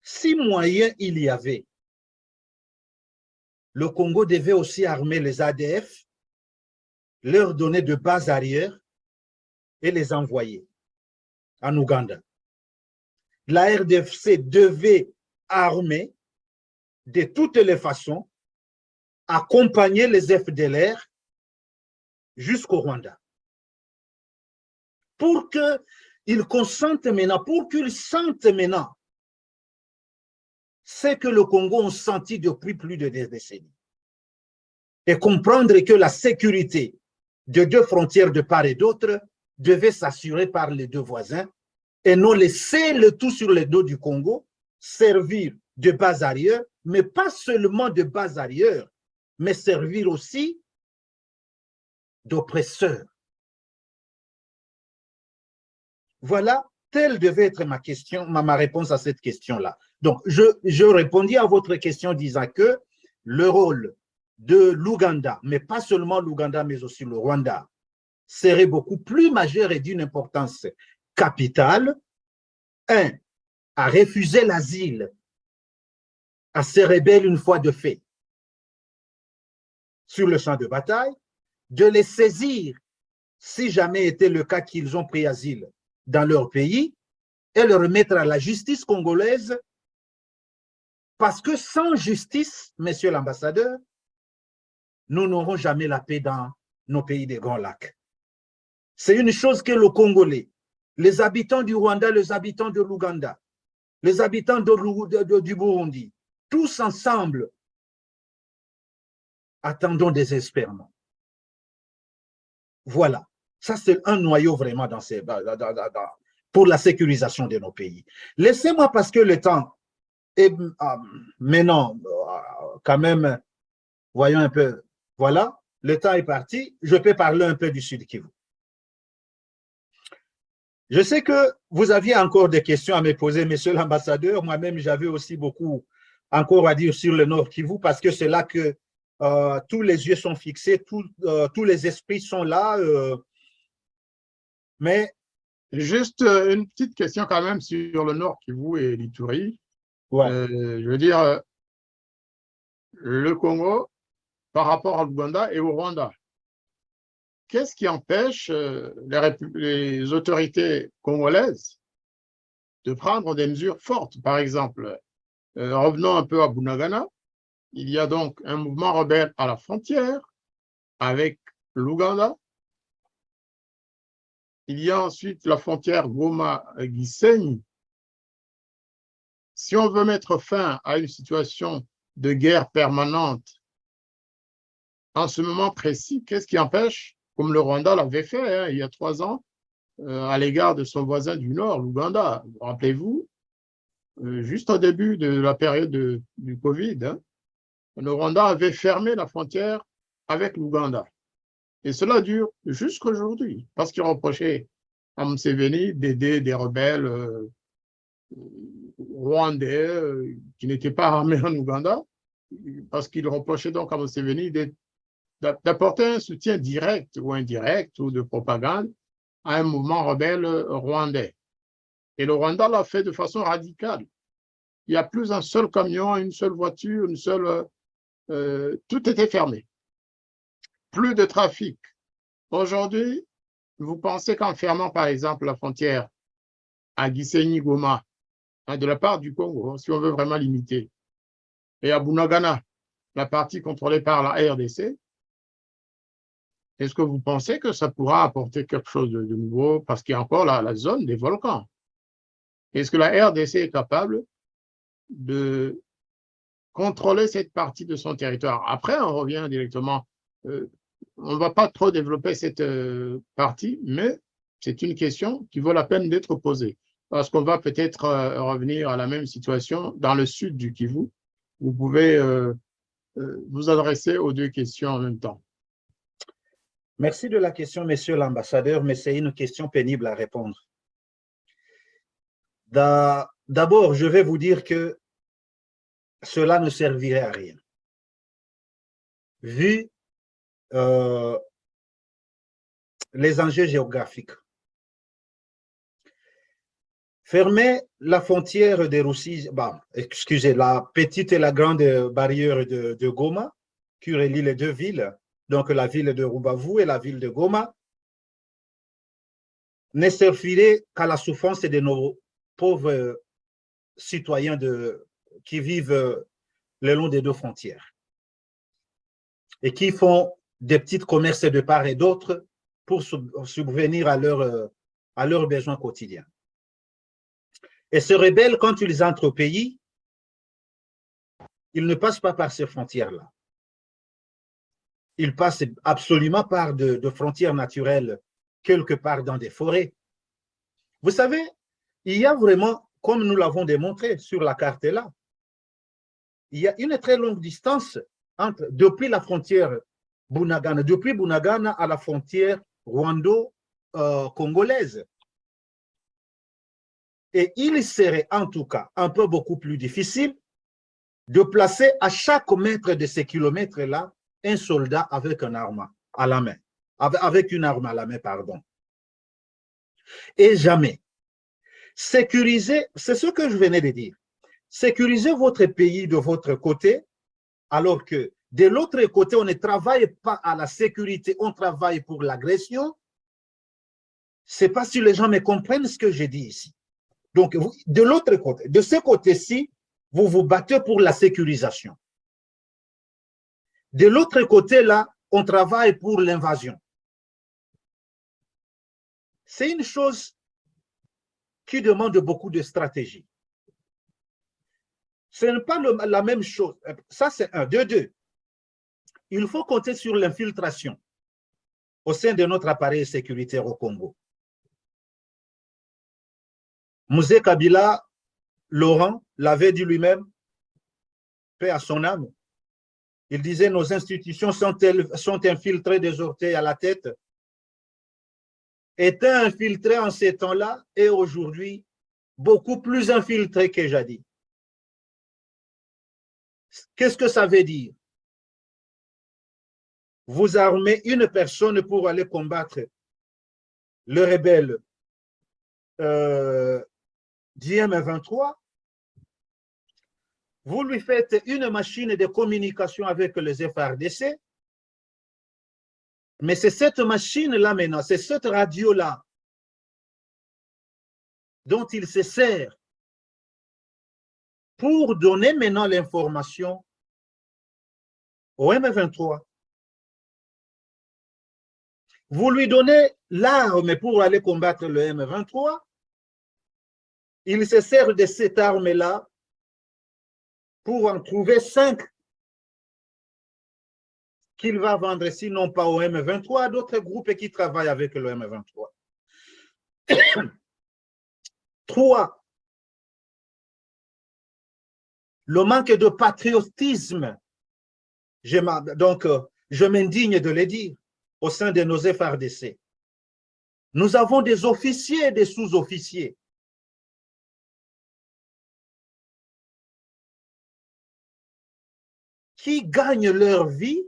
si moyen il y avait, le Congo devait aussi armer les ADF, leur donner de bases arrière et les envoyer en Ouganda. La RDC devait armer de toutes les façons, accompagner les FDLR jusqu'au Rwanda. Pour qu'ils consentent maintenant, pour qu'ils sentent maintenant ce que le Congo a senti depuis plus de 10 décennies. Et comprendre que la sécurité de 2 frontières de part et d'autre devait s'assurer par les 2 voisins et non laisser le tout sur le dos du Congo, servir de base arrière, mais pas seulement de base arrière, mais servir aussi d'oppresseur. Voilà, telle devait être ma question, ma réponse à cette question-là. Donc, je répondis à votre question disant que le rôle de l'Ouganda, mais pas seulement l'Ouganda, mais aussi le Rwanda, serait beaucoup plus majeur et d'une importance capitale. Un, à refuser l'asile à ces rebelles une fois de fait sur le champ de bataille, de les saisir, si jamais était le cas qu'ils ont pris asile dans leur pays, et le remettre à la justice congolaise, parce que sans justice, monsieur l'ambassadeur, nous n'aurons jamais la paix dans nos pays des Grands Lacs. C'est une chose que le Congolais, les habitants du Rwanda, les habitants de l'Ouganda, les habitants du Burundi, tous ensemble, attendons désespérément. Voilà, ça c'est un noyau vraiment pour la sécurisation de nos pays. Laissez-moi, parce que le temps est maintenant, quand même, voyons un peu, voilà, le temps est parti, je peux parler un peu du Sud Kivu. Je sais que vous aviez encore des questions à me poser, monsieur l'ambassadeur. Moi-même, j'avais aussi beaucoup encore à dire sur le Nord Kivu, parce que c'est là que tous les yeux sont fixés, tous les esprits sont là. Mais juste une petite question quand même sur le Nord Kivu et l'Ituri. ouais. Je veux dire, le Congo par rapport à l'Ouganda et au Rwanda, qu'est-ce qui empêche les autorités congolaises de prendre des mesures fortes? Par exemple, revenons un peu à Bunagana. Il y a donc un mouvement rebelle à la frontière avec l'Ouganda. Il y a ensuite la frontière Goma-Gisenyi. Si on veut mettre fin à une situation de guerre permanente en ce moment précis, qu'est-ce qui empêche, comme le Rwanda l'avait fait il y a 3 ans, à l'égard de son voisin du Nord, l'Ouganda. Rappelez-vous, juste au début de la période du Covid, le Rwanda avait fermé la frontière avec l'Ouganda. Et cela dure jusqu'à aujourd'hui, parce qu'il reprochait à Museveni d'aider des rebelles rwandais qui n'étaient pas armés en Ouganda, parce qu'il reprochait donc à Museveni d'apporter un soutien direct ou indirect ou de propagande à un mouvement rebelle rwandais. Et le Rwanda l'a fait de façon radicale. Il n'y a plus un seul camion, une seule voiture, tout était fermé. Plus de trafic. Aujourd'hui, vous pensez qu'en fermant par exemple la frontière à Gisenyi-Goma, de la part du Congo, si on veut vraiment limiter, et à Bunagana, la partie contrôlée par la RDC, est-ce que vous pensez que ça pourra apporter quelque chose de nouveau? Parce qu'il y a encore la zone des volcans. Est-ce que la RDC est capable de contrôler cette partie de son territoire? Après, on revient directement. On ne va pas trop développer cette partie, mais c'est une question qui vaut la peine d'être posée. Parce qu'on va peut-être revenir à la même situation dans le sud du Kivu. Vous pouvez vous adresser aux deux questions en même temps. Merci de la question, monsieur l'ambassadeur, mais c'est une question pénible à répondre. D'abord, je vais vous dire que cela ne servirait à rien. Vu les enjeux géographiques. Fermer la frontière de Russie, excusez, la petite et la grande barrière de Goma, qui relie les deux villes, donc la ville de Rubavu et la ville de Goma, ne servirait qu'à la souffrance de nos pauvres citoyens qui vivent le long des deux frontières et qui font des petits commerces de part et d'autre pour subvenir à leurs besoins quotidiens. Et ces rebelles, quand ils entrent au pays, ils ne passent pas par ces frontières-là. Ils passent absolument par de frontières naturelles, quelque part dans des forêts. Vous savez, il y a vraiment, comme nous l'avons démontré sur la carte là, il y a une très longue distance depuis la frontière Bunagana, depuis Bunagana à la frontière rwando-congolaise. Et il serait en tout cas un peu beaucoup plus difficile de placer à chaque mètre de ces kilomètres-là un soldat avec une arme à la main, avec une arme à la main, pardon. Et jamais. Sécuriser, c'est ce que je venais de dire. Sécuriser votre pays de votre côté, alors que de l'autre côté, on ne travaille pas à la sécurité, on travaille pour l'agression. Je ne sais pas si les gens me comprennent ce que j'ai dit ici. Donc, de l'autre côté, de ce côté-ci, vous vous battez pour la sécurisation. De l'autre côté, là, on travaille pour l'invasion. C'est une chose qui demande beaucoup de stratégie. Ce n'est pas la même chose. Ça, c'est un. De deux, il faut compter sur l'infiltration au sein de notre appareil sécuritaire au Congo. Mouzé Kabila, Laurent, l'avait dit lui-même, paix à son âme. Il disait, nos institutions sont infiltrées des orteils à la tête. Étaient infiltrées en ces temps-là et aujourd'hui, beaucoup plus infiltrées que jadis. Qu'est-ce que ça veut dire? Vous armez une personne pour aller combattre le rebelle d'IM-23, vous lui faites une machine de communication avec les FARDC, mais c'est cette machine-là maintenant, c'est cette radio-là dont il se sert pour donner maintenant l'information au M23. Vous lui donnez l'arme pour aller combattre le M23, il se sert de cette arme-là pour en trouver 5 qu'il va vendre, sinon pas au M23, à d'autres groupes qui travaillent avec le M23. 3. Le manque de patriotisme. Donc, je m'indigne de le dire, au sein de nos FARDC. Nous avons des officiers et des sous-officiers qui gagnent leur vie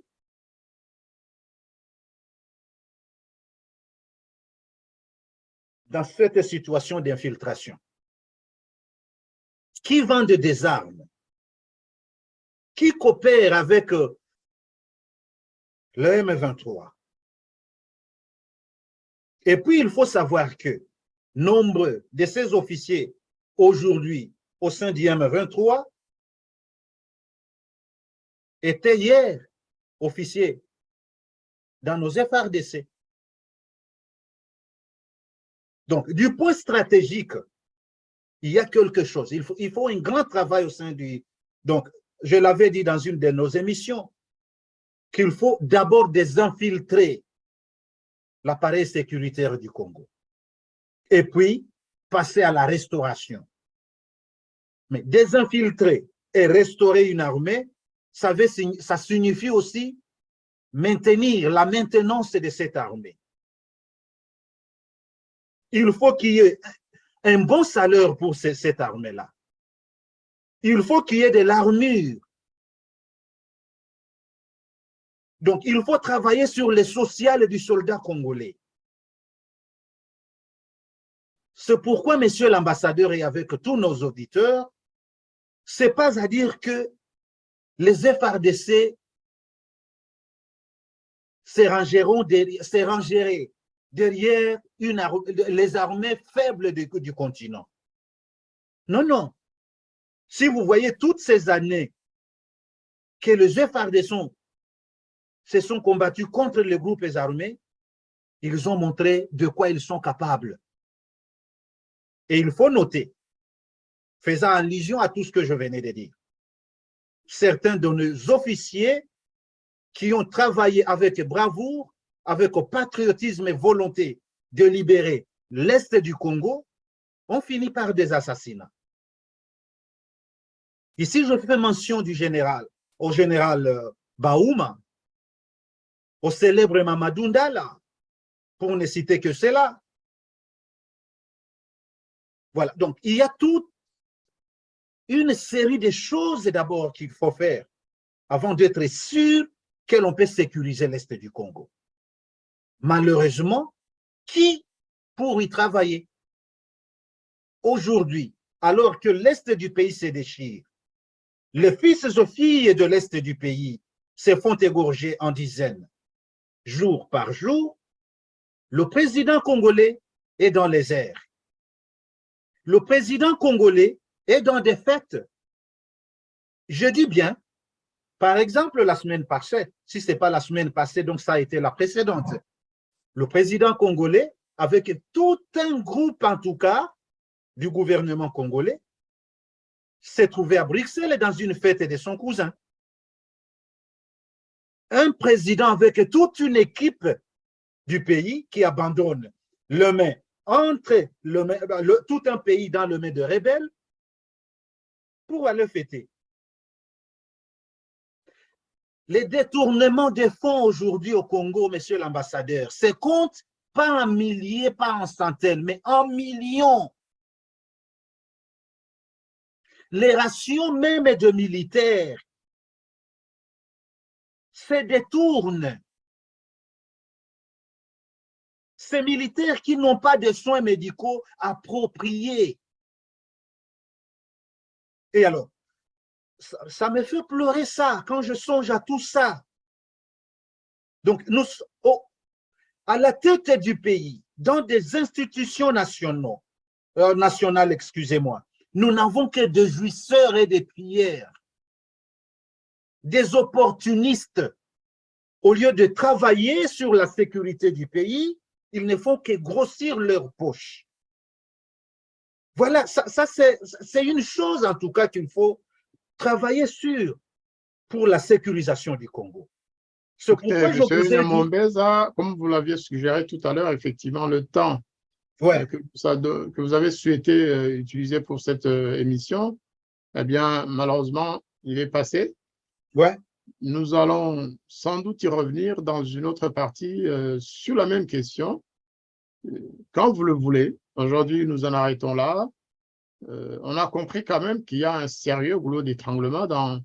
dans cette situation d'infiltration, qui vendent des armes, qui coopèrent avec le M23. Et puis, il faut savoir que nombre de ces officiers aujourd'hui au sein du M23 étaient hier officiers dans nos FARDC. Donc, du point stratégique, il y a quelque chose. Il faut un grand travail au sein du... Donc, je l'avais dit dans une de nos émissions, qu'il faut d'abord désinfiltrer l'appareil sécuritaire du Congo. Et puis, passer à la restauration. Mais désinfiltrer et restaurer une armée, ça signifie aussi maintenir la maintenance de cette armée. Il faut qu'il y ait un bon salaire pour cette armée-là. Il faut qu'il y ait de l'armure. Donc, il faut travailler sur le social du soldat congolais. C'est pourquoi, monsieur l'ambassadeur, et avec tous nos auditeurs, ce n'est pas à dire que les FARDC se rangeraient derrière les armées faibles du continent. Non, non. Si vous voyez toutes ces années que les FARDC se sont combattus contre les groupes armés, ils ont montré de quoi ils sont capables. Et il faut noter, faisant allusion à tout ce que je venais de dire, certains de nos officiers qui ont travaillé avec bravoure, avec patriotisme et volonté de libérer l'Est du Congo, ont fini par des assassinats. Ici, je fais mention du général, au général Baouma, au célèbre Mamadou Ndala, pour ne citer que cela. Voilà, donc il y a toute une série de choses d'abord qu'il faut faire avant d'être sûr auquel on peut sécuriser l'Est du Congo. Malheureusement, qui pour y travailler? Aujourd'hui, alors que l'Est du pays se déchire, les fils et filles de l'Est du pays se font égorger en dizaines, jour par jour, le président congolais est dans les airs. Le président congolais est dans des fêtes. Je dis bien, par exemple, la semaine passée, si ce n'est pas la semaine passée, donc ça a été la précédente, le président congolais, avec tout un groupe en tout cas, du gouvernement congolais, s'est trouvé à Bruxelles dans une fête de son cousin. Un président avec toute une équipe du pays qui abandonne le main entre tout un pays dans le main de rebelles pour aller fêter. Les détournements des fonds aujourd'hui au Congo, monsieur l'ambassadeur, se comptent pas en milliers, pas en centaines, mais en millions. Les rations même de militaires se détournent. Ces militaires qui n'ont pas de soins médicaux appropriés. Et alors, ça me fait pleurer ça, quand je songe à tout ça. Donc, nous, à la tête du pays, dans des institutions nationales, excusez-moi, nous n'avons que des jouisseurs et des prières, des opportunistes. Au lieu de travailler sur la sécurité du pays, ils ne font que grossir leurs poches. Voilà, ça c'est une chose en tout cas qu'il faut travailler sur pour la sécurisation du Congo. C'est pourquoi je vous ai dit, comme vous l'aviez suggéré tout à l'heure, effectivement, le temps que vous avez souhaité utiliser pour cette émission, eh bien, malheureusement, il est passé. Ouais. Nous allons sans doute y revenir dans une autre partie sur la même question, quand vous le voulez. Aujourd'hui, nous en arrêtons là. On a compris quand même qu'il y a un sérieux goulot d'étranglement dans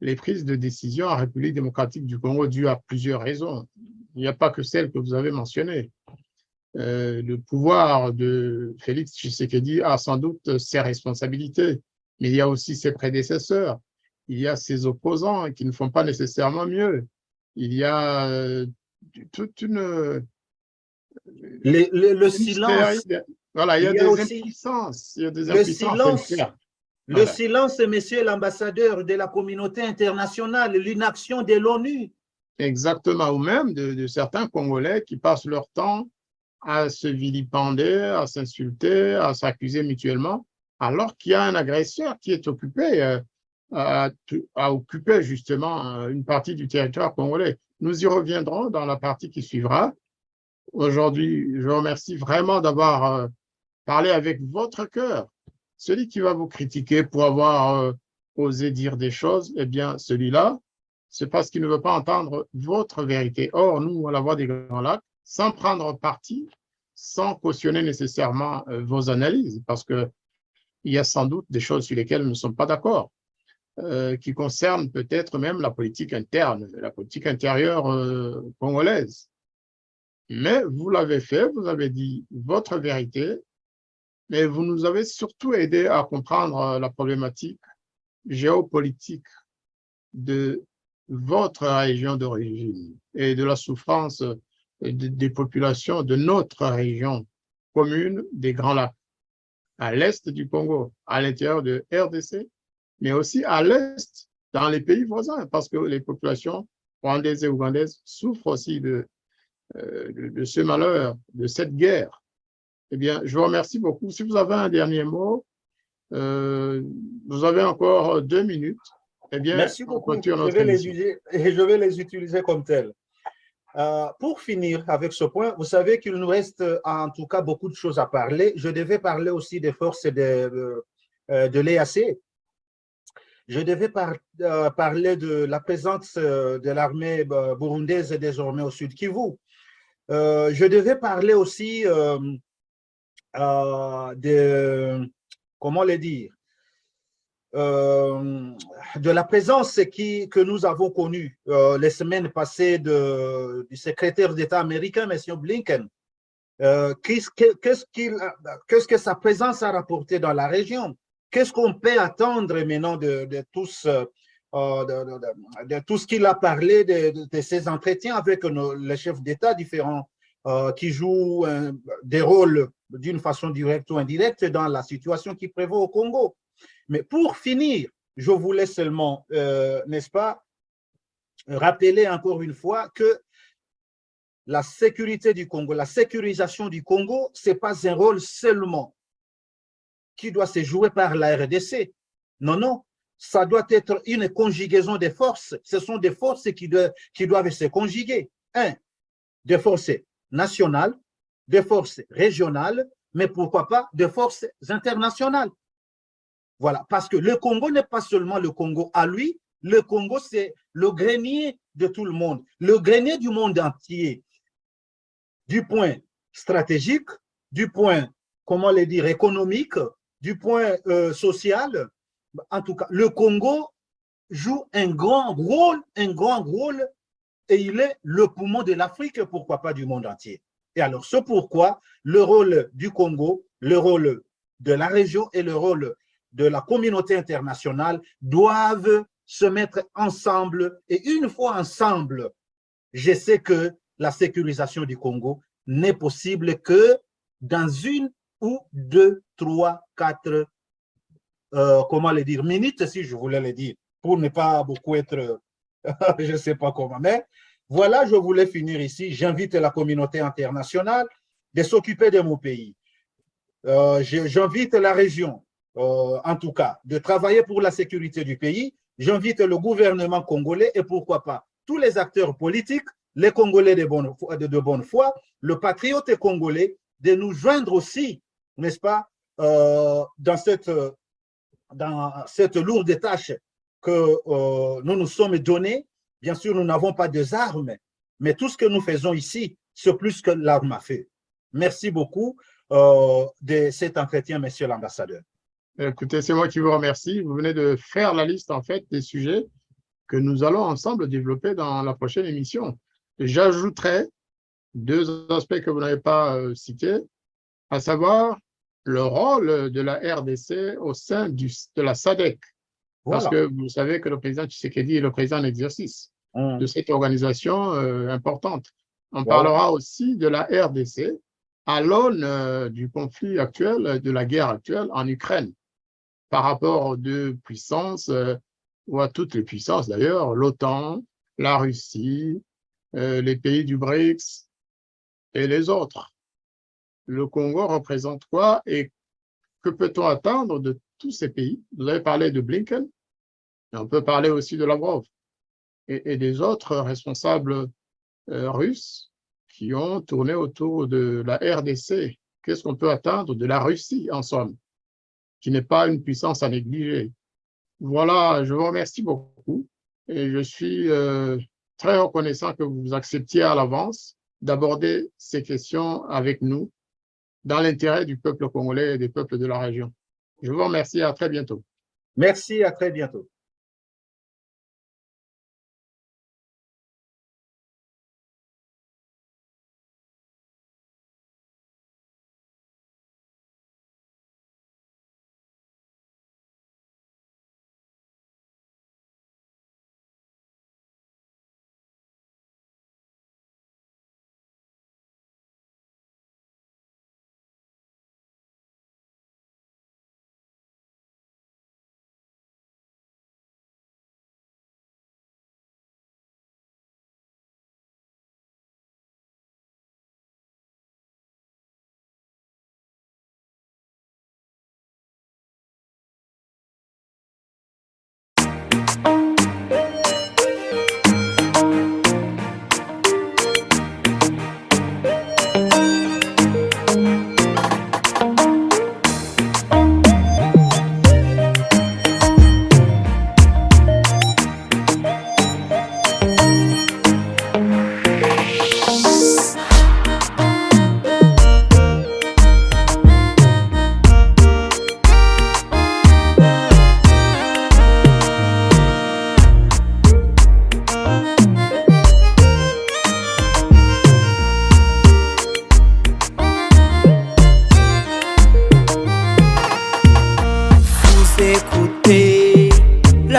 les prises de décision en République démocratique du Congo dû à plusieurs raisons. Il n'y a pas que celle que vous avez mentionnée. Le pouvoir de Félix Tshisekedi a sans doute ses responsabilités, mais il y a aussi ses prédécesseurs, il y a ses opposants qui ne font pas nécessairement mieux. Il y a toute une... Le silence. Voilà, il y a des impuissances. Il y a des impuissances. Le silence, monsieur l'ambassadeur de la communauté internationale, l'inaction de l'ONU. Exactement, ou même de certains Congolais qui passent leur temps à se vilipender, à s'insulter, à s'accuser mutuellement, alors qu'il y a un agresseur qui est occupé à occuper justement une partie du territoire congolais. Nous y reviendrons dans la partie qui suivra. Aujourd'hui, je vous remercie vraiment d'avoir parlé avec votre cœur. Celui qui va vous critiquer pour avoir osé dire des choses, eh bien, celui-là, c'est parce qu'il ne veut pas entendre votre vérité. Or, nous, à la Voix des Grands Lacs, sans prendre parti, sans cautionner nécessairement vos analyses, parce qu'il y a sans doute des choses sur lesquelles nous ne sommes pas d'accord, qui concernent peut-être même la politique interne, la politique intérieure congolaise. Mais vous l'avez fait, vous avez dit votre vérité, mais vous nous avez surtout aidé à comprendre la problématique géopolitique de votre région d'origine et de la souffrance des populations de notre région commune des Grands Lacs, à l'est du Congo, à l'intérieur de RDC, mais aussi à l'est, dans les pays voisins, parce que les populations rwandaises et ougandaises souffrent aussi de ce malheur, de cette guerre. Eh bien, je vous remercie beaucoup. Si vous avez un dernier mot, vous avez encore 2 minutes. Eh bien, merci beaucoup. Je vais les utiliser comme tels. Pour finir avec ce point, vous savez qu'il nous reste en tout cas beaucoup de choses à parler. Je devais parler aussi des forces de l'EAC. Je devais parler de la présence de l'armée burundaise désormais au sud Kivu. Je devais parler aussi de, comment le dire, de la présence que nous avons connue les semaines passées du secrétaire d'État américain, M. Blinken. Qu'est-ce que sa présence a rapporté dans la région? Qu'est-ce qu'on peut attendre maintenant de tout ce qu'il a parlé de ses entretiens avec les chefs d'État différents qui jouent des rôles d'une façon directe ou indirecte dans la situation qui prévaut au Congo? Mais pour finir, je voulais seulement, n'est-ce pas, rappeler encore une fois que la sécurité du Congo, la sécurisation du Congo, ce n'est pas un rôle seulement qui doit se jouer par la RDC. Non, non, ça doit être une conjugaison des forces. Ce sont des forces qui doivent se conjuguer. Des forces nationales, des forces régionales, mais pourquoi pas des forces internationales. Voilà, parce que le Congo n'est pas seulement le Congo à lui, le Congo, c'est le grenier de tout le monde, le grenier du monde entier, du point stratégique, du point, comment le dire, économique, du point social. En tout cas, le Congo joue un grand rôle, et il est le poumon de l'Afrique, pourquoi pas du monde entier. Et alors, c'est pourquoi le rôle du Congo, le rôle de la région et le rôle de la communauté internationale doivent se mettre ensemble. Et une fois ensemble, je sais que la sécurisation du Congo n'est possible que dans 1 ou 2, 3, 4, comment le dire, minutes, si je voulais le dire, pour ne pas beaucoup être, je ne sais pas comment. Mais voilà, je voulais finir ici. J'invite la communauté internationale de s'occuper de mon pays. J'invite la région, en tout cas, de travailler pour la sécurité du pays. J'invite le gouvernement congolais et pourquoi pas tous les acteurs politiques, les Congolais de bonne foi, le patriote congolais, de nous joindre aussi, n'est-ce pas, dans cette lourde tâche que nous nous sommes donnés. Bien sûr, nous n'avons pas des armes, mais tout ce que nous faisons ici, c'est plus que l'arme à feu. Merci beaucoup de cet entretien, monsieur l'ambassadeur. Écoutez, c'est moi qui vous remercie. Vous venez de faire la liste, en fait, des sujets que nous allons ensemble développer dans la prochaine émission. J'ajouterai 2 aspects que vous n'avez pas cités, à savoir le rôle de la RDC au sein de la SADC. Parce Voilà. que vous savez que le président Tshisekedi est le président en exercice de cette organisation importante. On Voilà. parlera aussi de la RDC à l'aune du conflit actuel, de la guerre actuelle en Ukraine, par rapport aux 2 puissances, ou à toutes les puissances d'ailleurs, l'OTAN, la Russie, les pays du BRICS et les autres. Le Congo représente quoi et que peut-on attendre de tous ces pays? Vous avez parlé de Blinken, mais on peut parler aussi de Lavrov et des autres responsables russes qui ont tourné autour de la RDC. Qu'est-ce qu'on peut attendre de la Russie, en somme, qui n'est pas une puissance à négliger? Voilà, je vous remercie beaucoup et je suis très reconnaissant que vous acceptiez à l'avance d'aborder ces questions avec nous dans l'intérêt du peuple congolais et des peuples de la région. Je vous remercie et à très bientôt. Merci, à très bientôt.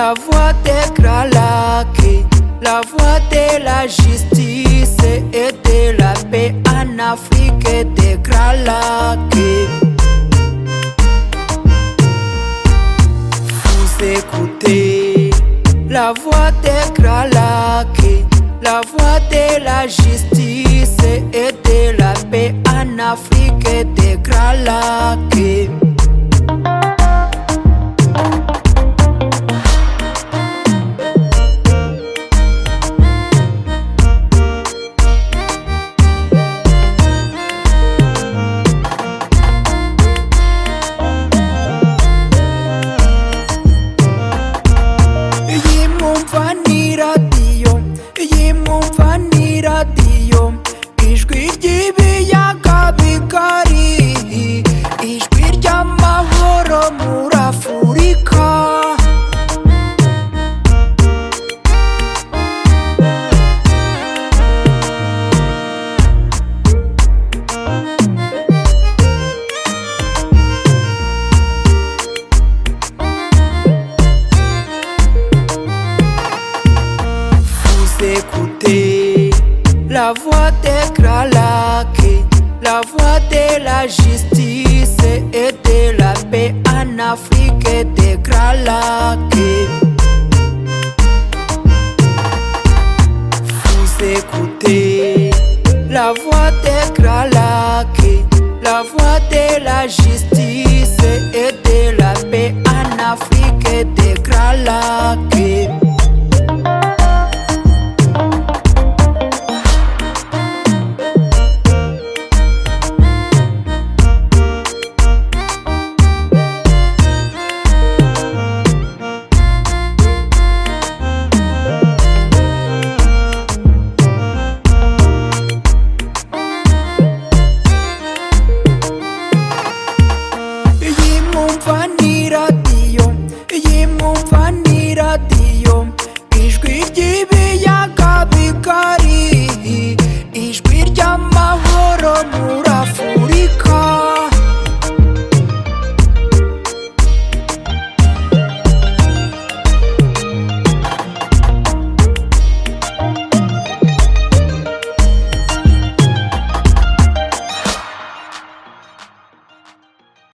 la voix des Grands Lacs, la voix de la justice et de la paix en Afrique et des Grands Lacs. Vous écoutez la voix des Grands Lacs, la voix de la justice et de la paix en Afrique et des Grands Lacs. radiyo ijwi ry'ibiyaga bigari, ijwi ry'amahoro muri Afurika. Écoutez la voix des Grands Lacs, la voix de la justice et de la paix en Afrique et des Grands Lacs. Vous écoutez la voix des Grands Lacs, la voix de la justice et de la